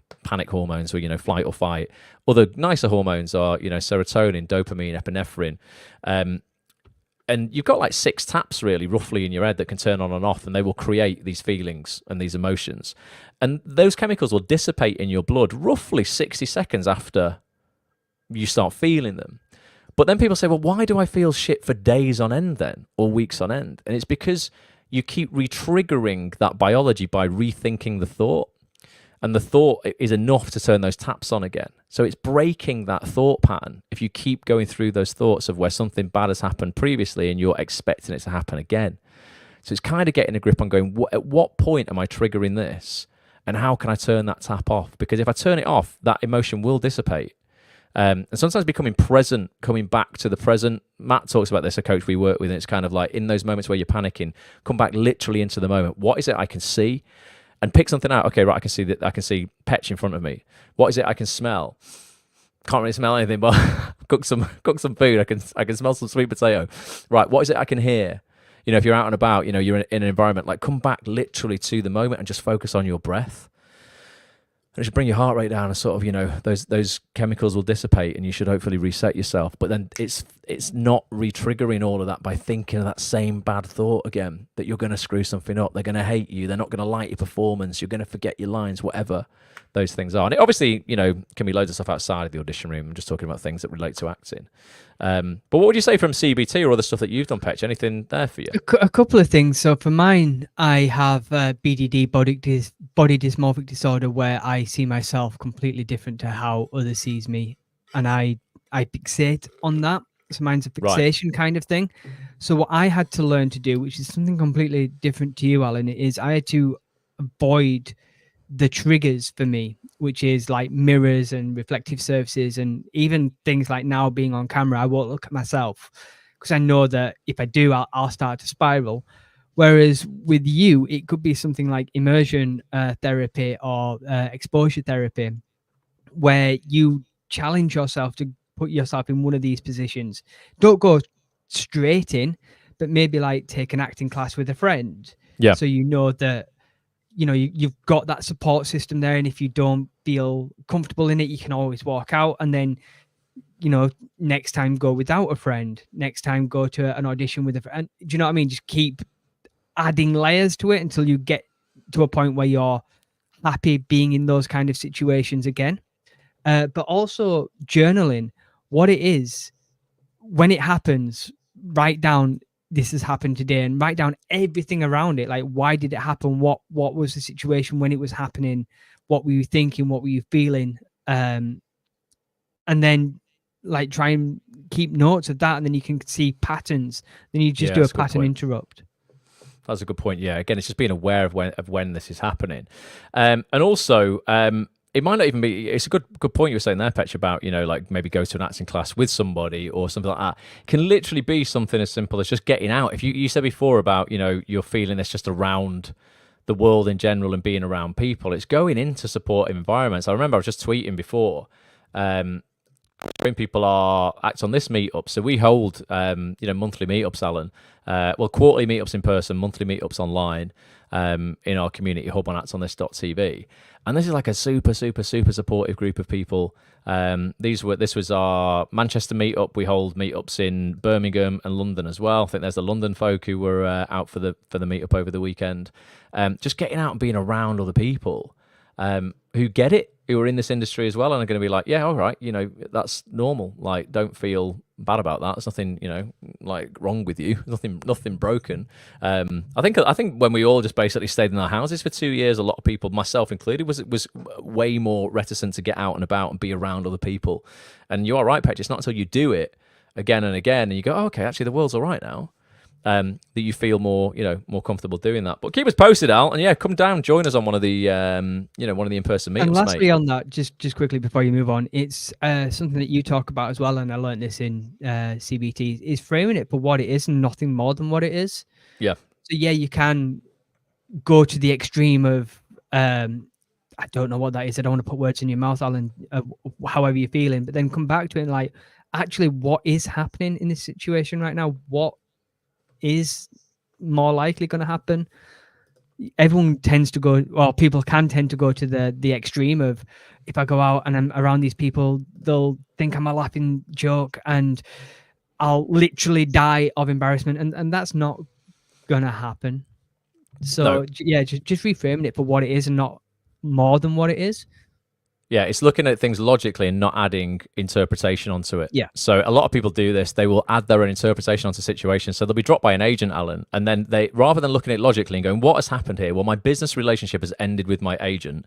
hormones where, flight or fight. Other nicer hormones are, serotonin, dopamine, epinephrine. And you've got like 6 taps really roughly in your head that can turn on and off, and they will create these feelings and these emotions. And those chemicals will dissipate in your blood roughly 60 seconds after you start feeling them. But then people say, well, why do I feel shit for days on end then, or weeks on end? And it's because you keep re-triggering that biology by rethinking the thought. And the thought is enough to turn those taps on again. So it's breaking that thought pattern if you keep going through those thoughts of where something bad has happened previously and you're expecting it to happen again. So it's kind of getting a grip on going, at what point am I triggering this? And how can I turn that tap off? Because if I turn it off, that emotion will dissipate. And sometimes becoming present, coming back to the present. Matt talks about this, a coach we work with, and it's kind of like, in those moments where you're panicking, come back literally into the moment. What is it I can see? And pick something out. Okay, right, I can see that. I can see Petch in front of me. What is it I can smell? Can't really smell anything, but cook some food. I can smell some sweet potato. Right, what is it I can hear? If you're out and about, you're in an environment, like, come back literally to the moment and just focus on your breath. And it should bring your heart rate down, and sort of, those chemicals will dissipate, and you should hopefully reset yourself. But then it's not re-triggering all of that by thinking of that same bad thought again, that you're going to screw something up, they're going to hate you, they're not going to like your performance, you're going to forget your lines, whatever those things are. And it obviously, can be loads of stuff outside of the audition room. I'm just talking about things that relate to acting. But what would you say from CBT or other stuff that you've done, Petch? Anything there for you? A couple of things. So for mine, I have BDD, body dysmorphic disorder, where I see myself completely different to how others sees me, and I fixate on that. So mine's a fixation kind of thing. So what I had to learn to do, which is something completely different to you, Alan, is I had to avoid the triggers for me, which is like mirrors and reflective surfaces, and even things like now being on camera, I won't look at myself because I know that if I do, I'll start to spiral. Whereas with you, it could be something like immersion therapy or exposure therapy, where you challenge yourself to put yourself in one of these positions. Don't go straight in, but maybe like take an acting class with a friend. Yeah. So that you've got that support system there, and if you don't feel comfortable in it, you can always walk out, and then next time go without a friend, next time go to an audition with a friend. Do you know what I mean? Just keep adding layers to it until you get to a point where you're happy being in those kind of situations again. But also journaling what it is when it happens. Write down, this has happened today, and write down everything around it. Like, why did it happen? What was the situation when it was happening? What were you thinking? What were you feeling? And then like try and keep notes of that, and then you can see patterns. Then you just do a pattern interrupt. That's a good point. Yeah, again, it's just being aware of when this is happening, and also it might not even be. It's a good point you were saying there, Petch, about like maybe go to an acting class with somebody or something like that. It can literally be something as simple as just getting out. If you said before about you're feeling this just around the world in general and being around people, it's going into supportive environments. I remember I was just tweeting before. When people are Act On This meetup, so we hold monthly meetups, Alan. Quarterly meetups in person, monthly meetups online, in our community hub on actonthis.tv. And this is like a super supportive group of people. This was our Manchester meetup. We hold meetups in Birmingham and London as well. I think there's the London folk who were out for the meetup over the weekend. Just getting out and being around other people who get it, who are in this industry as well, and are going to be like, yeah, all right, that's normal. Like, don't feel bad about that. There's nothing, like wrong with you. Nothing broken. I think when we all just basically stayed in our houses for 2 years, a lot of people, myself included, was way more reticent to get out and about and be around other people. And you are right, Petch. It's not until you do it again and again, and you go, oh, okay, actually the world's all right now. That you feel more comfortable doing that. But keep us posted, Al, and come down, join us on one of the one of the in-person meetups. And lastly, mate. on that, just quickly before you move on, it's something that you talk about as well, and I learned this in CBT, is framing it for what it is and nothing more than what it is. Yeah. So yeah, you can go to the extreme of I don't know what that is. I don't want to put words in your mouth, Alan. However you're feeling, but then come back to it and like, actually, what is happening in this situation right now? What is more likely going to happen? Everyone tends to go, well, people can tend to go to the extreme of, if I go out and I'm around these people, they'll think I'm a laughing joke and I'll literally die of embarrassment, and that's not going to happen. So No. Yeah, just reframing it for what it is and not more than what it is. Yeah, it's looking at things logically and not adding interpretation onto it. Yeah. So a lot of people do this. They will add their own interpretation onto situations. So they'll be dropped by an agent, Alan, and then they, rather than looking at it logically and going, what has happened here? Well, my business relationship has ended with my agent.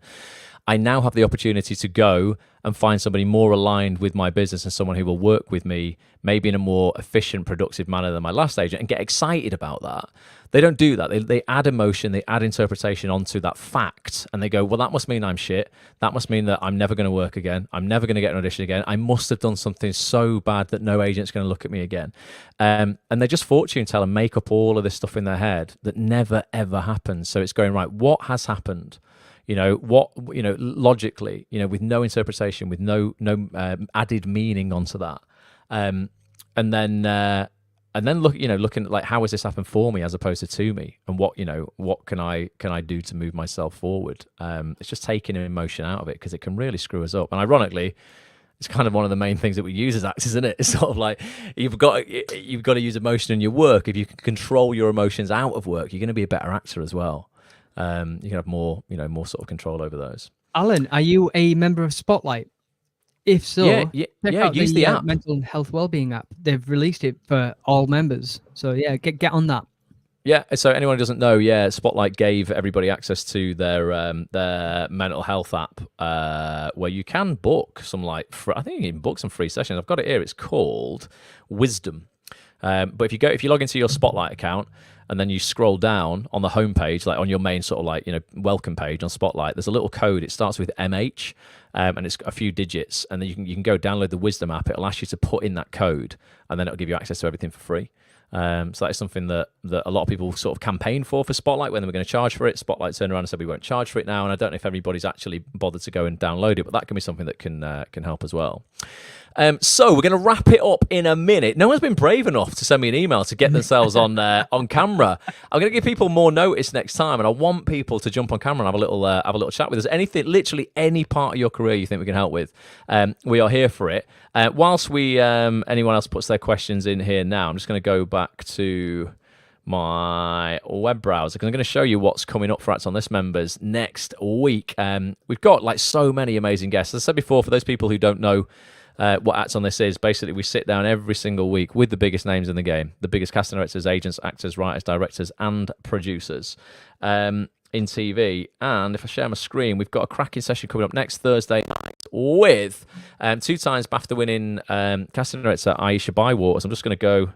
I now have the opportunity to go and find somebody more aligned with my business and someone who will work with me, maybe in a more efficient, productive manner than my last agent, and get excited about that. They don't do that. They add emotion, they add interpretation onto that fact, and they go, well, that must mean I'm shit. That must mean that I'm never going to work again. I'm never going to get an audition again. I must have done something so bad that no agent's going to look at me again. And they just fortune tell and make up all of this stuff in their head that never, ever happens. So it's going, right, what has happened? Logically, with no interpretation, with no added meaning onto that. And then looking at like, how has this happened for me as opposed to me, and what can I do to move myself forward? It's just taking emotion out of it, because it can really screw us up. And ironically, it's kind of one of the main things that we use as actors, isn't it? It's sort of like you've got to use emotion in your work. If you can control your emotions out of work, you're going to be a better actor as well. You can have more sort of control over those. Alan, are you a member of Spotlight? If so, check out use the app. Mental Health Wellbeing app. They've released it for all members. So yeah, get on that. Yeah. So anyone who doesn't know, Spotlight gave everybody access to their mental health app, where you can book some I think you can book some free sessions. I've got it here. It's called Wisdom. But if you log into your Spotlight account and then you scroll down on the homepage, like on your main sort of welcome page on Spotlight, there's a little code. It starts with MH, and it's a few digits, and then you can go download the Wisdom app. It'll ask you to put in that code, and then it'll give you access to everything for free. So that is something that a lot of people sort of campaigned for Spotlight when they were going to charge for it. Spotlight turned around and said we won't charge for it now, and I don't know if everybody's actually bothered to go and download it, but that can be something that can help as well. So we're going to wrap it up in a minute. No one's been brave enough to send me an email to get themselves on camera. I'm going to give people more notice next time, and I want people to jump on camera and have a little chat with us. Anything, literally any part of your career you think we can help with, we are here for it. Whilst anyone else puts their questions in here now, I'm just going to go back to my web browser because I'm going to show you what's coming up for Act On This members next week. We've got like so many amazing guests. As I said before, for those people who don't know what Act On This is, basically we sit down every single week with the biggest names in the game, the biggest casting directors, agents, actors, writers, directors, and producers in TV. And if I share my screen, we've got a cracking session coming up next Thursday night with 2 times BAFTA winning casting director Aisha Bywaters. I'm just going to go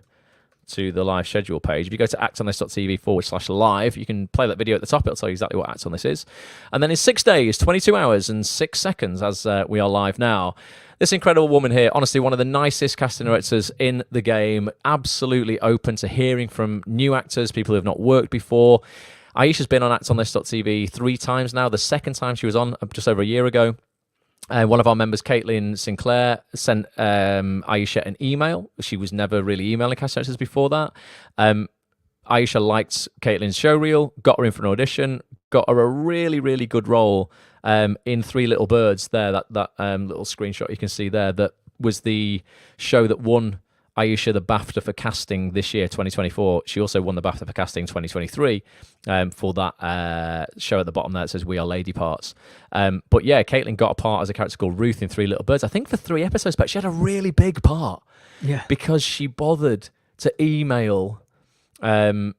to the live schedule page. If you go to actonthis.tv/live, you can play that video at the top. It'll tell you exactly what Act On This is. And then in 6 days, 22 hours and 6 seconds, as we are live now, this incredible woman here, honestly, one of the nicest casting directors in the game, absolutely open to hearing from new actors, people who have not worked before. Aisha's been on actonthis.tv 3 times now. The second time she was on just over a year ago. One of our members, Caitlin Sinclair, sent Aisha an email. She was never really emailing cast directors before that. Aisha liked Caitlin's showreel, got her in for an audition, got her a really, really good role in Three Little Birds there, that little screenshot you can see there. That was the show that won Aisha the BAFTA for casting this year, 2024. She also won the BAFTA for casting 2023 for that show at the bottom there that says We Are Lady Parts. But yeah, Caitlin got a part as a character called Ruth in Three Little Birds, I think for 3 episodes, but she had a really big part. Yeah. Because she bothered to email Aisha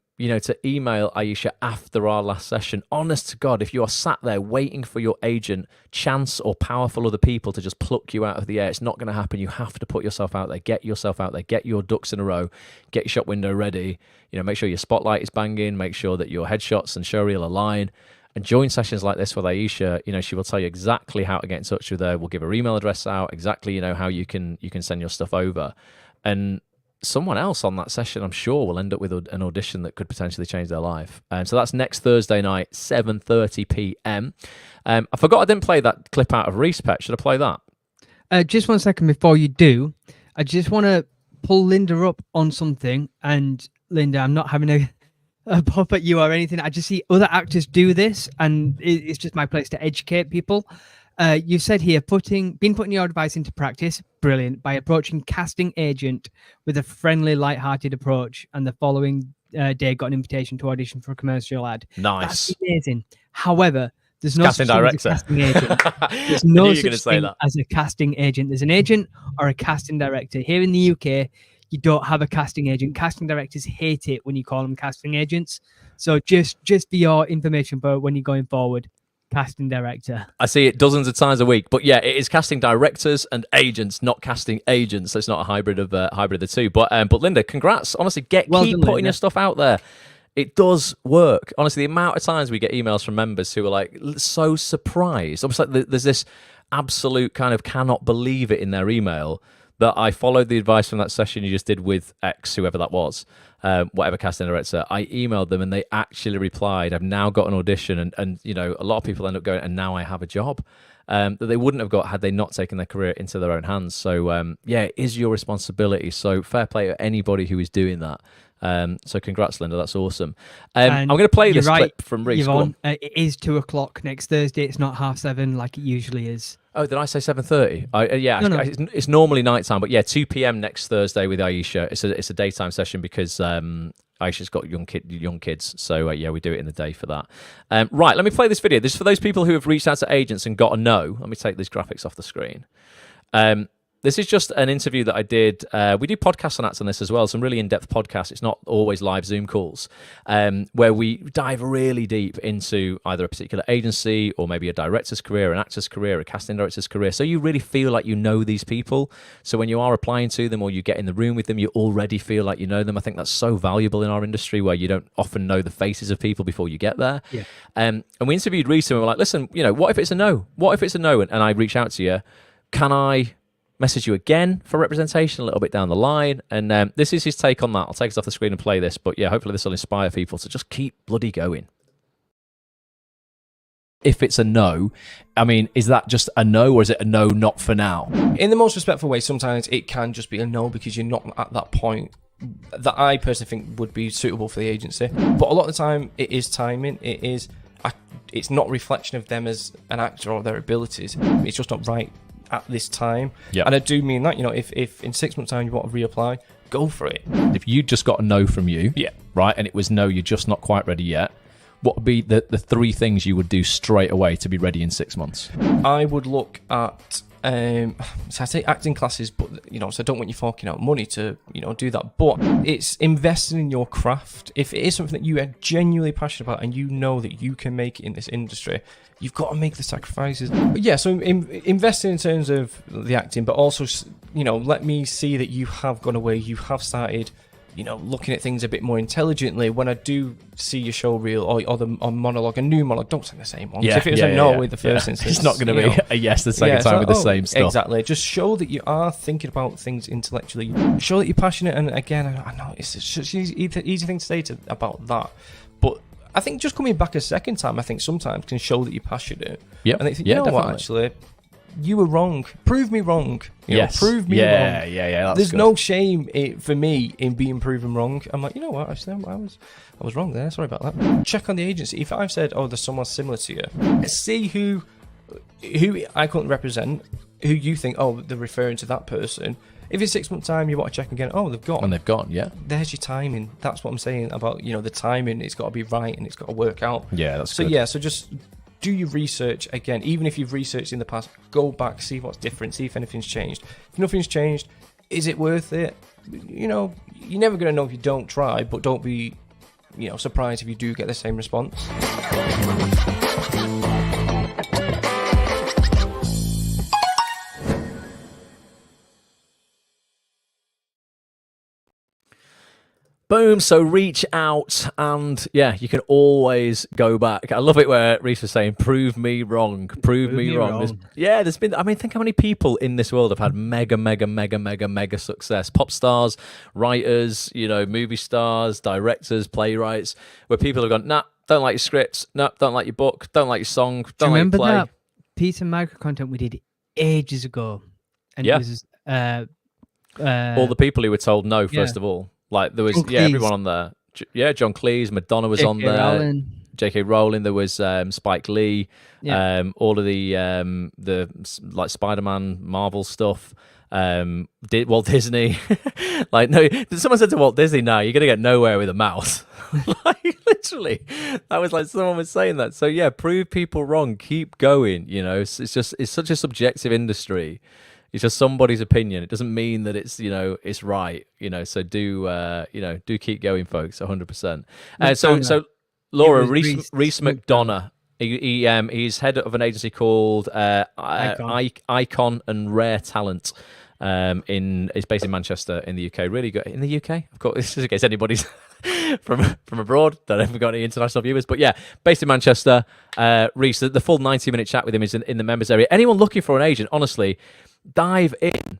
after our last session. Honest to God, if you are sat there waiting for your agent, chance or powerful other people to just pluck you out of the air, it's not going to happen. You have to put yourself out there, get yourself out there, get your ducks in a row, get your shot window ready, make sure your spotlight is banging, make sure that your headshots and showreel align, and join sessions like this with Aisha. She will tell you exactly how to get in touch with her. We'll give her email address out, exactly, how you can send your stuff over. And someone else on that session, I'm sure, will end up with an audition that could potentially change their life. So that's next Thursday night, 7:30 p.m. I forgot I didn't play that clip out of Reese Pet. Should I play that? Just 1 second before you do, I just want to pull Linda up on something. And Linda, I'm not having a pop at you or anything. I just see other actors do this, and it's just my place to educate people. You said here, putting your advice into practice, brilliant, by approaching casting agent with a friendly, light-hearted approach, and the following day got an invitation to audition for a commercial ad. Nice. That's amazing. However, there's no casting director. As a casting agent. There's no such thing as a casting agent. There's an agent or a casting director. Here in the UK, you don't have a casting agent. Casting directors hate it when you call them casting agents. So just for your information, but when you're going forward, casting director. I see it dozens of times a week, but yeah, it is casting directors and agents, not casting agents. So it's not a hybrid of the two. But Linda, congrats! Honestly, keep putting your stuff out there. It does work. Honestly, the amount of times we get emails from members who are like so surprised, almost like there's this absolute kind of cannot believe it in their email that I followed the advice from that session you just did with X, whoever that was, whatever casting director. I emailed them and they actually replied, I've now got an audition. And a lot of people end up going, and now I have a job that they wouldn't have got had they not taken their career into their own hands. So, yeah, it is your responsibility. So fair play to anybody who is doing that. So congrats, Linda. That's awesome. I'm going to play this clip from Reese. It is 2:00 next Thursday. It's not 7:30 like it usually is. Oh, did I say 7:30? Yeah, no. It's normally nighttime, but yeah, 2 p.m. next Thursday with Aisha. It's a daytime session because Aisha's got young kids, so yeah, we do it in the day for that. Right, let me play this video. This is for those people who have reached out to agents and got a no. Let me take these graphics off the screen. This is just an interview that I did. We do podcasts on Act On This as well, some really in-depth podcasts. It's not always live Zoom calls, where we dive really deep into either a particular agency or maybe a director's career, an actor's career, a casting director's career. So you really feel like you know these people. So when you are applying to them or you get in the room with them, you already feel like you know them. I think that's so valuable in our industry where you don't often know the faces of people before you get there. Yeah. And we interviewed Reese and we were like, listen, what if it's a no? What if it's a no? And I reach out to you. Can I message you again for representation a little bit down the line? And this is his take on that. I'll take us off the screen and play this, but yeah, hopefully this will inspire people to just keep bloody going. If it's a no, I mean, is that just a no, or is it a no, not for now? In the most respectful way, sometimes it can just be a no because you're not at that point that I personally think would be suitable for the agency. But a lot of the time, it is timing. It's not a reflection of them as an actor or their abilities. It's just not right at this time. Yeah. And I do mean that, if in 6 months' time you want to reapply, go for it. If you just got a no from you, Yeah. right, and it was no, you're just not quite ready yet, what would be the 3 things you would do straight away to be ready in 6 months? I would look at so I say acting classes, but so I don't want you forking out money to do that. But it's investing in your craft. If it is something that you are genuinely passionate about and you know that you can make it in this industry, you've got to make the sacrifices. But yeah, so investing in terms of the acting, but also let me see that you have gone away, you have started looking at things a bit more intelligently. When I do see your show reel or monologue, a new monologue, don't say the same one. Yeah, if it was a no with the first instance, it's not going to be a yes the second time with the same stuff. Exactly. Just show that you are thinking about things intellectually. Show that you're passionate. And again, I know it's such an easy thing to say about that, but I think just coming back a second time, I think sometimes can show that you're passionate. Yeah, and they think, definitely. what, actually, you were wrong. Prove me wrong. Yes. Prove me wrong. Yeah. That's There's good. no shame for me in being proven wrong. I'm like, what? Actually, I was wrong there. Sorry about that. Check on the agency. If I've said, there's someone similar to you, see who I couldn't represent, who you think, they're referring to that person. If in 6 months' time you want to check again, they've gone. And they've gone, yeah. There's your timing. That's what I'm saying about, the timing. It's got to be right and it's got to work out. Yeah, that's so good. Yeah, so just do your research again. Even if you've researched in the past, go back, see what's different, see if anything's changed. If nothing's changed, is it worth it? You're never going to know if you don't try, but don't be, surprised if you do get the same response. Boom. So reach out and you can always go back. I love it where Reese was saying, prove me wrong. Prove me wrong. There's been, think how many people in this world have had mega success. Pop stars, writers, movie stars, directors, playwrights, where people have gone, nah, don't like your scripts. Nah, don't like your book. Don't like your song. Don't like your play. Remember that piece of micro content we did ages ago? And it was all the people who were told no, first of all. Like there was, everyone on there. John Cleese, Madonna was on there. Rowling. J.K. Rowling. There was Spike Lee. All of the like Spider-Man, Marvel stuff. Walt Disney. Like no, someone said to Walt Disney, "No, you're gonna get nowhere with a mouse." Like literally, that was like someone was saying that. So prove people wrong. Keep going. It's such a subjective industry. It's just somebody's opinion. It doesn't mean that it's it's right. So do keep going, folks. 100%. So Laura, Reese McDonough. He's head of an agency called Icon and Rare Talent. It's based in Manchester in the UK. Really good in the UK. Of course, this is in case anybody's from abroad. Don't ever got any international viewers, but based in Manchester. Reese, the full 90-minute chat with him is in the members area. Anyone looking for an agent, honestly, dive in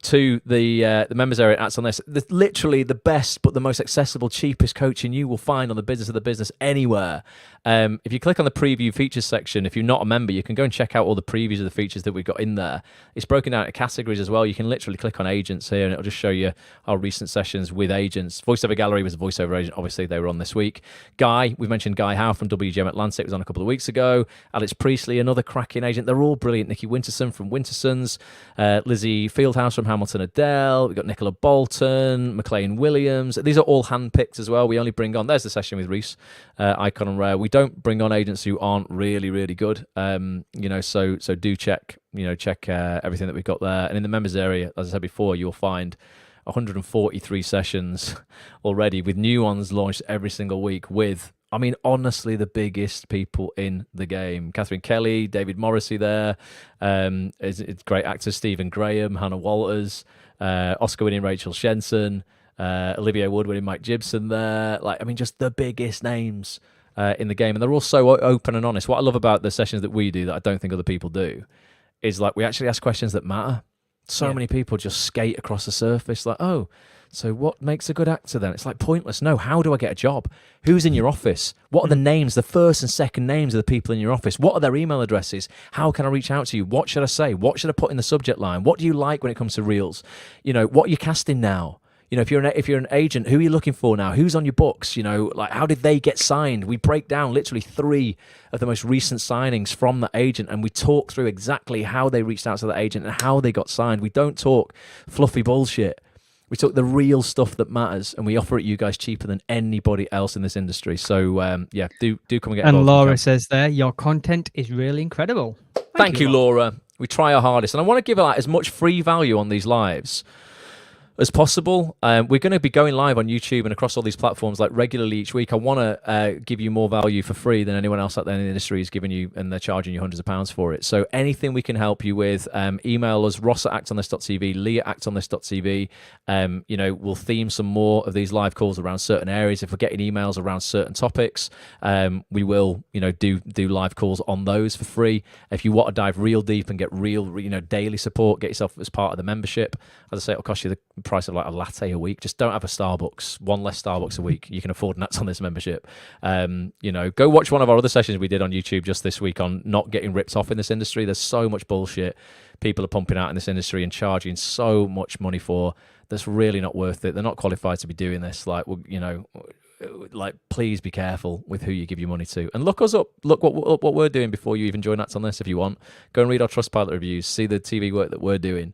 to the members area at Act On This. Literally the best but the most accessible, cheapest coaching you will find on the business of the business anywhere. If you click on the preview features section, if you're not a member, you can go and check out all the previews of the features that we've got in there. It's broken down into categories as well. You can literally click on agents here and it'll just show you our recent sessions with agents. Voiceover Gallery was a voiceover agent. Obviously, they were on this week. Guy, we've mentioned Guy Howe from WGM Atlantic, was on a couple of weeks ago. Alex Priestley, another cracking agent. They're all brilliant. Nikki Winterson from Wintersons. Lizzie Fieldhouse from Hamilton Adele. We've got Nicola Bolton, McLean Williams. These are all handpicked as well. We only bring on, there's the session with Reese, Icon and Rare. We don't bring on agents who aren't really, really good. So do check everything that we've got there. And in the members area, as I said before, you'll find 143 sessions already with new ones launched every single week with, honestly, the biggest people in the game. Catherine Kelly, David Morrissey there. It's great actors, Stephen Graham, Hannah Walters, Oscar-winning Rachel Shenson, Olivia Wood-winning Mike Gibson there. Just the biggest names in the game. And they're all so open and honest. What I love about the sessions that we do that I don't think other people do is we actually ask questions that matter. So many people just skate across the surface so what makes a good actor then? It's pointless. No, how do I get a job? Who's in your office? What are the names, the first and second names of the people in your office? What are their email addresses? How can I reach out to you? What should I say? What should I put in the subject line? What do you like when it comes to reels? What are you casting now? You know, if you're an agent, who are you looking for now? Who's on your books? You know, like how did they get signed? We break down literally 3 of the most recent signings from the agent, and we talk through exactly how they reached out to the agent and how they got signed. We don't talk fluffy bullshit. We talk the real stuff that matters, and we offer it you guys cheaper than anybody else in this industry. So yeah, do come and get involved. And Laura says there, your content is really incredible. Thank you, Laura. We try our hardest, and I want to give like as much free value on these lives as possible. We're going to be going live on YouTube and across all these platforms like regularly each week. I want to give you more value for free than anyone else out there in the industry is giving you, and they're charging you hundreds of pounds for it. So anything we can help you with, email us, ross@actonthis.tv, lee@actonthis.tv. You know, we'll theme some more of these live calls around certain areas. If we're getting emails around certain topics, we will, you know, do live calls on those for free. If you want to dive real deep and get real, you know, daily support, get yourself as part of the membership. As I say, it'll cost you the price of like a latte a week. Just don't have a Starbucks, one less Starbucks a week. You can afford nuts on this membership. You know, go watch one of our other sessions we did on YouTube just this week on not getting ripped off in this industry. There's so much bullshit people are pumping out in this industry and charging so much money for that's really not worth it. They're not qualified to be doing this. Like, you know, like, please be careful with who you give your money to, and look us up. Look what we're doing before you even join Act On This. If you want, go and read our Trustpilot reviews, see the TV work that we're doing.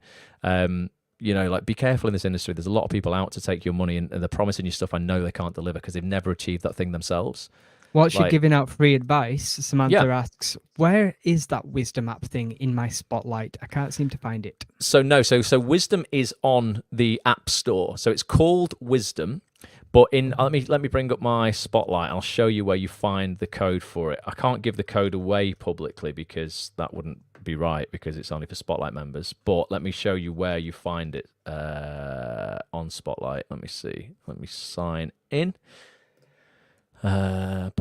You know, like, be careful in this industry. There's a lot of people out to take your money, and they're promising you stuff I know they can't deliver because they've never achieved that thing themselves. Whilst you're giving out free advice, Samantha asks, where is that wisdom app thing in my spotlight? I can't seem to find it. So Wisdom is on the App Store. So it's called Wisdom. But let me bring up my spotlight. I'll show you where you find the code for it. I can't give the code away publicly because that wouldn't be right, because it's only for Spotlight members. But let me show you where you find it on Spotlight. Let me see. Let me sign in. We've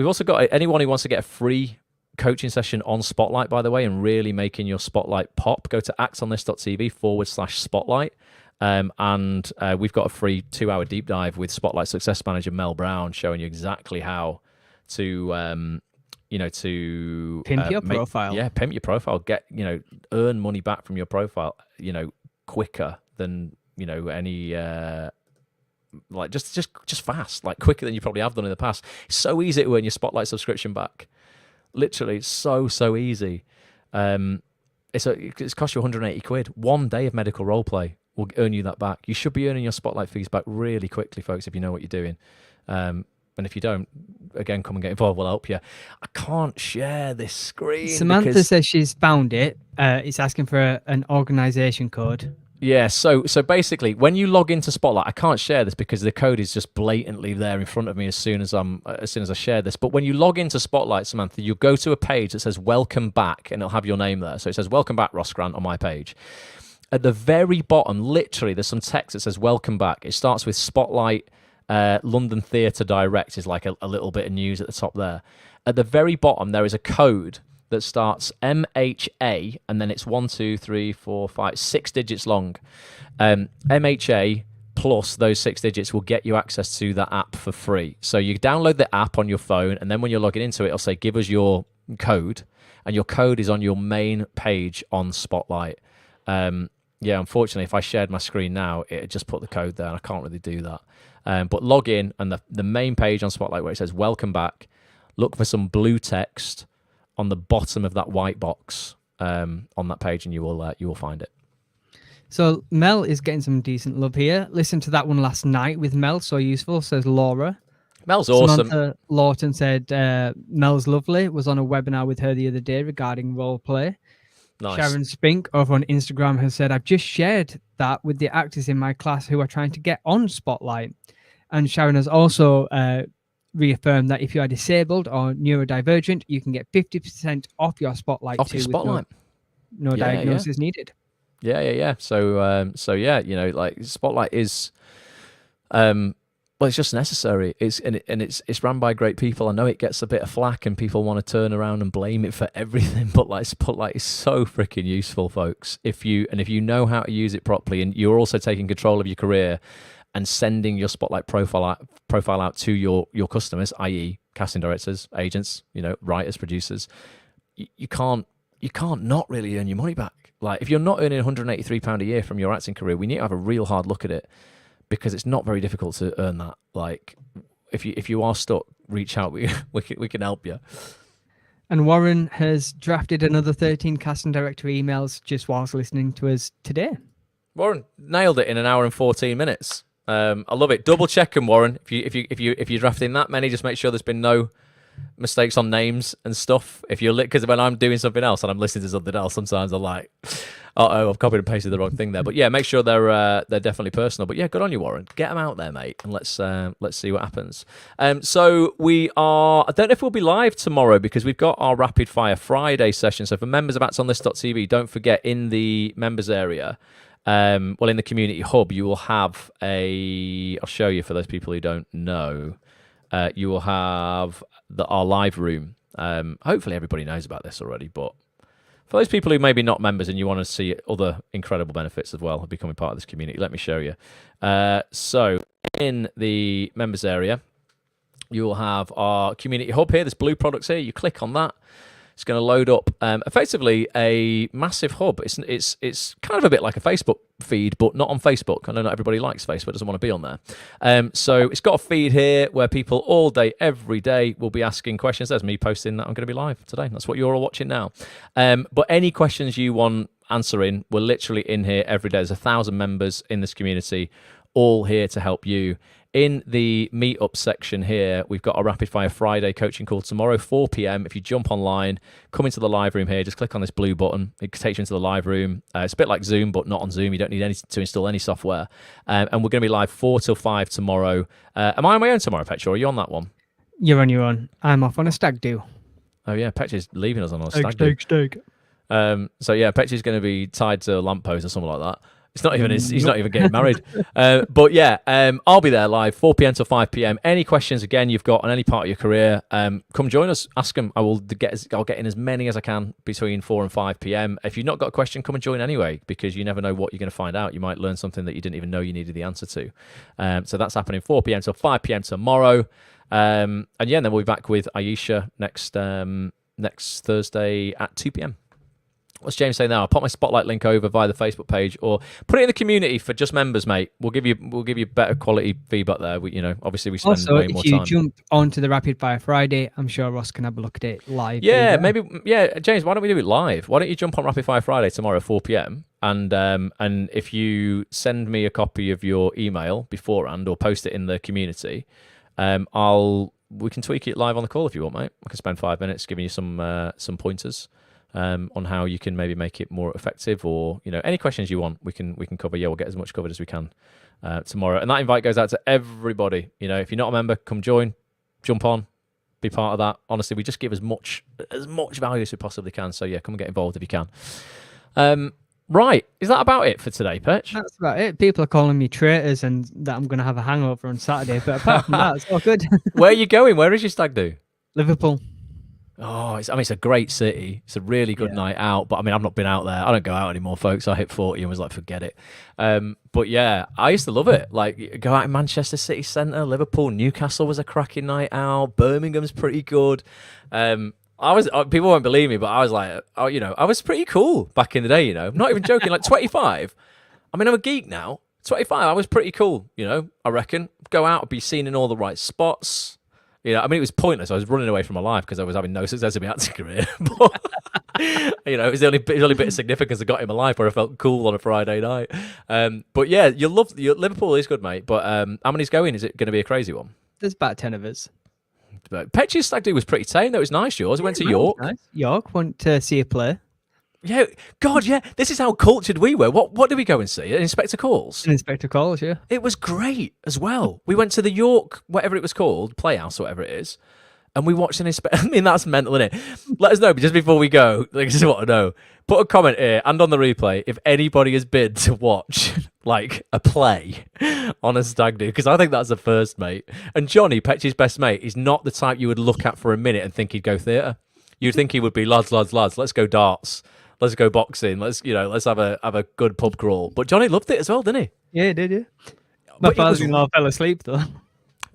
also got anyone who wants to get a free coaching session on Spotlight, by the way, and really making your Spotlight pop. Go to actonthis.tv/spotlight. And we've got a free 2-hour deep dive with Spotlight Success Manager Mel Brown, showing you exactly how to, to pimp your profile. Yeah, pimp your profile. Get, earn money back from your profile, quicker than, any, like just fast, like quicker than you probably have done in the past. It's so easy to earn your Spotlight subscription back. Literally, it's so easy. It's cost you 180 quid. 1 day of medical role play will earn you that back. You should be earning your Spotlight fees back really quickly, folks, if you know what you're doing. And if you don't, again, come and get involved. We'll help you. I can't share this screen. Samantha says she's found it. It's asking for an organization code. Yeah, so basically, when you log into Spotlight, I can't share this because the code is just blatantly there in front of me as soon as I share this. But when you log into Spotlight, Samantha, you go to a page that says "Welcome Back," and it'll have your name there. So it says "Welcome Back, Ross Grant" on my page. At the very bottom, literally, there's some text that says "Welcome Back." It starts with Spotlight. London Theatre Direct is like a little bit of news at the top there. At the very bottom, there is a code that starts MHA, and then it's 1, 2, 3, 4, 5, 6 digits long. MHA plus those 6 digits will get you access to that app for free. So you download the app on your phone, and then when you're logging into it, it'll say, give us your code, and your code is on your main page on Spotlight. Yeah, unfortunately, if I shared my screen now, it just put the code there, and I can't really do that. But log in, and the main page on Spotlight where it says "Welcome Back," look for some blue text on the bottom of that white box on that page, and you will find it. So Mel is getting some decent love here. Listen to that one last night with Mel, so useful, says Laura. Mel's awesome. Samantha Lawton said Mel's lovely, was on a webinar with her the other day regarding role play. Nice. Sharon Spink over on Instagram has said, I've just shared that with the actors in my class who are trying to get on Spotlight. And Sharon has also reaffirmed that if you are disabled or neurodivergent, you can get 50% off your Spotlight. Off your Spotlight. No diagnosis needed. Yeah. So yeah, like Spotlight is, well, it's just necessary. It's run by great people. I know it gets a bit of flack, and people want to turn around and blame it for everything. But like Spotlight is so freaking useful, folks. If you know how to use it properly, and you're also taking control of your career and sending your Spotlight profile out to your customers, i.e., casting directors, agents, writers, producers, you can't not really earn your money back. Like, if you're not earning £183 a year from your acting career, we need to have a real hard look at it, because it's not very difficult to earn that. Like, if you are stuck, reach out. We can help you. And Warren has drafted another 13 casting director emails just whilst listening to us today. Warren nailed it in an hour and 14 minutes. I love it. Double check them, Warren. If you're drafting that many, just make sure there's been no mistakes on names and stuff. Because when I'm doing something else and I'm listening to something else, sometimes I'm like, I've copied and pasted the wrong thing there. But yeah, make sure they're definitely personal. But yeah, good on you, Warren. Get them out there, mate, and let's see what happens. So we are. I don't know if we'll be live tomorrow, because we've got our Rapid Fire Friday session. So for members of actonthis.tv, don't forget, in the members area, in the community hub, you will have I'll show you for those people who don't know. You will have our live room. Hopefully everybody knows about this already, but for those people who maybe not members and you want to see other incredible benefits as well of becoming part of this community, let me show you. So in the members area, you will have our community hub here. There's blue products here. You click on that. It's going to load up effectively a massive hub. It's kind of a bit like a Facebook feed, but not on Facebook. I know not everybody likes Facebook, doesn't want to be on there. So it's got a feed here where people all day, every day will be asking questions. There's me posting that I'm going to be live today. That's what you're all watching now. But any questions you want answering, we're literally in here every day. There's 1,000 members in this community, all here to help you. In the meetup section here, we've got a Rapid Fire Friday coaching call tomorrow, 4 p.m. If you jump online, come into the live room here, just click on this blue button. It takes you into the live room. It's a bit like Zoom, but not on Zoom. You don't need to install any software. And we're going to be live 4 till 5 tomorrow. Am I on my own tomorrow, Petra, or are you on that one? You're on your own. I'm off on a stag do. Oh, yeah, Petra's leaving us on a stag do. Stag. So, yeah, Petra's going to be tied to a lamppost or something like that. It's not even. He's not even getting married. But yeah, I'll be there live 4 p.m. to 5 p.m. Any questions again you've got on any part of your career, come join us. Ask them. I'll get in as many as I can between 4 and 5 p.m. If you've not got a question, come and join anyway, because you never know what you're going to find out. You might learn something that you didn't even know you needed the answer to. So that's happening 4 p.m. till 5 p.m. tomorrow. And yeah, then we'll be back with Aisha next Thursday at 2 p.m. What's James saying now? I'll pop my spotlight link over via the Facebook page, or put it in the community for just members, mate. We'll give you better quality feedback there. Obviously we spend also, way more time. Also, if you jump onto the Rapid Fire Friday, I'm sure Ross can have a look at it live. Yeah, maybe. Yeah, James, why don't we do it live? Why don't you jump on Rapid Fire Friday tomorrow at 4 p.m. and if you send me a copy of your email beforehand or post it in the community, we can tweak it live on the call if you want, mate. I can spend 5 minutes giving you some pointers. On how you can maybe make it more effective, or any questions you want, we can cover. Yeah, we'll get as much covered as we can tomorrow. And that invite goes out to everybody. If you're not a member, come join, jump on, be part of that. Honestly, we just give as much value as we possibly can. So yeah, come and get involved if you can. Right, is that about it for today, Perch? That's about it. People are calling me traitors and that I'm going to have a hangover on Saturday, but apart from that, it's all good. Where are you going? Where is your stag do? Liverpool. Oh, it's a great city. It's a really good night out. But I've not been out there. I don't go out anymore, folks. I hit 40 and was like, forget it. But yeah, I used to love it. Like, go out in Manchester City Centre, Liverpool, Newcastle was a cracking night out. Birmingham's pretty good. People won't believe me, but I was like, I was pretty cool back in the day. Not even joking. Like 25. I'm a geek now. 25. I was pretty cool. I reckon. Go out, be seen in all the right spots. It was pointless. I was running away from my life because I was having no success in my acting career. But, it was the only bit of significance I got in my life where I felt cool on a Friday night. But yeah, Liverpool is good, mate. But how many's going? Is it going to be a crazy one? There's about 10 of us. Petch's stag do was pretty tame. That was nice. Yours. We went to York. Nice. York. Went to see a play. Yeah, God, yeah. This is how cultured we were. What did we go and see? Inspector Calls? Inspector Calls, yeah. It was great as well. We went to the York, whatever it was called, Playhouse or whatever it is, and we watched an Inspector. That's mental, isn't it? Let us know, but just before we go, I just want to know. Put a comment here and on the replay if anybody has been to watch like a play on a stag do, because I think that's the first, mate. And Johnny, Petch's best mate, is not the type you would look at for a minute and think he'd go theatre. You'd think he would be lads, let's go darts. Let's go boxing. Let's have a good pub crawl. But Johnny loved it as well, didn't he? Yeah, he did, yeah. My father-in-law fell asleep though.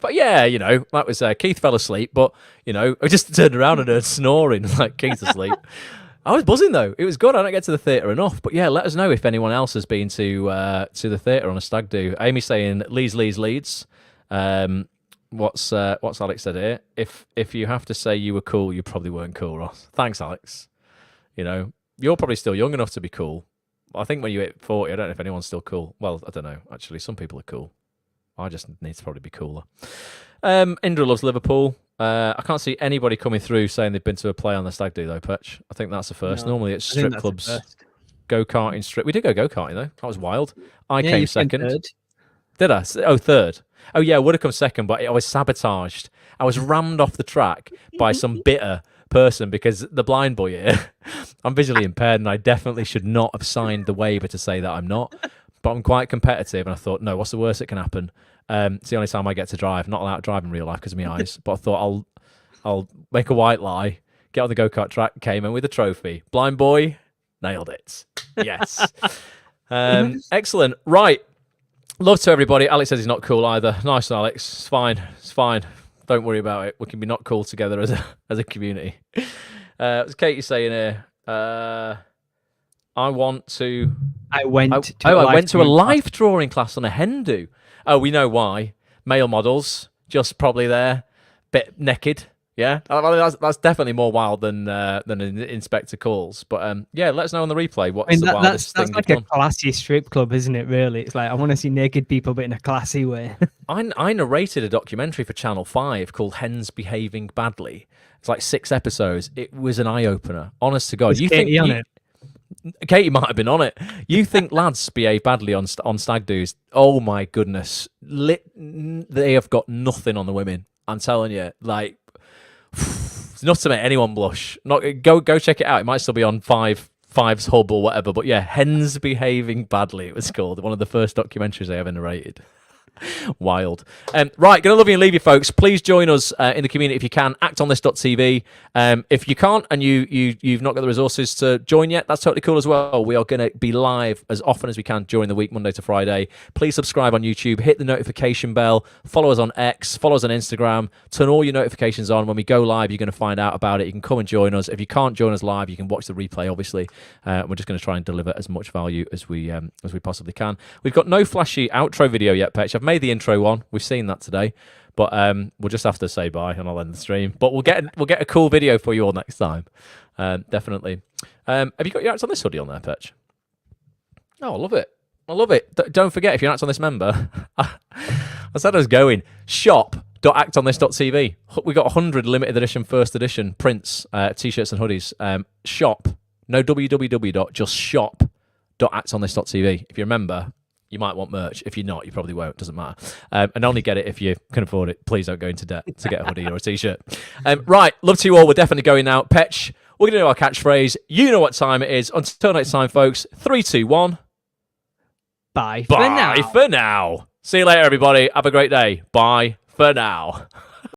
But yeah, that was Keith fell asleep. But I just turned around and heard snoring like Keith asleep. I was buzzing though. It was good. I don't get to the theatre enough, but yeah, let us know if anyone else has been to the theatre on a stag do. Amy's saying Leeds. What's Alex said here? If you have to say you were cool, you probably weren't cool, Ross. Thanks, Alex. You know, you're probably still young enough to be cool. I think when you hit 40, I don't know if anyone's still cool. Well, I don't know. Actually, some people are cool. I just need to probably be cooler. Indra loves Liverpool. I can't see anybody coming through saying they've been to a play on the stag do though, Perch. I think that's the first. No, Normally it's strip clubs, go-karting strip. We did go go-karting though. That was wild. I Yeah, came you second. third. Did I? Oh, third. Oh yeah, I would have come second, but I was sabotaged. I was rammed off the track by some bitter person because the blind boy here, I'm visually impaired and I definitely should not have signed the waiver to say that I'm not. But I'm quite competitive and I thought, no, what's the worst that can happen? It's the only time I get to drive. Not allowed to drive in real life because of my eyes. But I thought I'll make a white lie, get on the go-kart track, came in with a trophy. Blind boy, nailed it. Yes. Excellent. Right. Love to everybody. Alex says he's not cool either. Nice, Alex. It's fine. It's fine. Don't worry about it. We can be not cool together as a community. What's Katie saying here? I went to a life drawing class on a hen do. Oh, we know why. Male models, just probably there, bit naked. Yeah, that's definitely more wild than an Inspector Calls. But yeah, let us know on the replay what's the wildest thing that's like you've a done. classy strip club, isn't it? Really, it's like I want to see naked people, but in a classy way. I narrated a documentary for Channel 5 called Hens Behaving Badly. It's like 6 episodes. It was an eye opener. Honest to God, Was Katie on it? Katie might have been on it. You think lads behave badly on stag do's? Oh my goodness, they have got nothing on the women. I'm telling you, like, it's enough to make anyone blush. Go check it out. It might still be on Five's Hub or whatever. But yeah, Hens Behaving Badly. It was called one of the first documentaries I ever narrated. Wild. Right, gonna love you and leave you, folks. Please join us in the community if you can. actonthis.tv. If you can't and you've not got the resources to join yet, that's totally cool as well. We are going to be live as often as we can during the week, Monday to Friday. Please subscribe on YouTube, hit the notification bell, follow us on X, follow us on Instagram, turn all your notifications on. When we go live, you're going to find out about it. You can come and join us. If you can't join us live, you can watch the replay, obviously. We're just going to try and deliver as much value as we possibly can. We've got no flashy outro video yet, Petch. I've made the intro one. We've seen that today, but we'll just have to say bye and I'll end the stream. But we'll get a cool video for you all next time, definitely. Have you got your Act On This hoodie on there, Petch? Oh, I love it. I love it. Don't forget, if you're an Act On This member, I said I was going shop.actonthis.tv. We got 100 limited edition, first edition prints, t-shirts and hoodies. Shop, no www, just shop.actonthis.tv. If you remember, you might want merch. If you're not, you probably won't. Doesn't matter. And only get it if you can afford it. Please don't go into debt to get a hoodie or a t-shirt. Right, love to you all. We're definitely going out. Petch, we're going to do our catchphrase. You know what time it is. Until next time, folks. 3, 2, 1. Bye for now. Bye for now. See you later, everybody. Have a great day. Bye for now.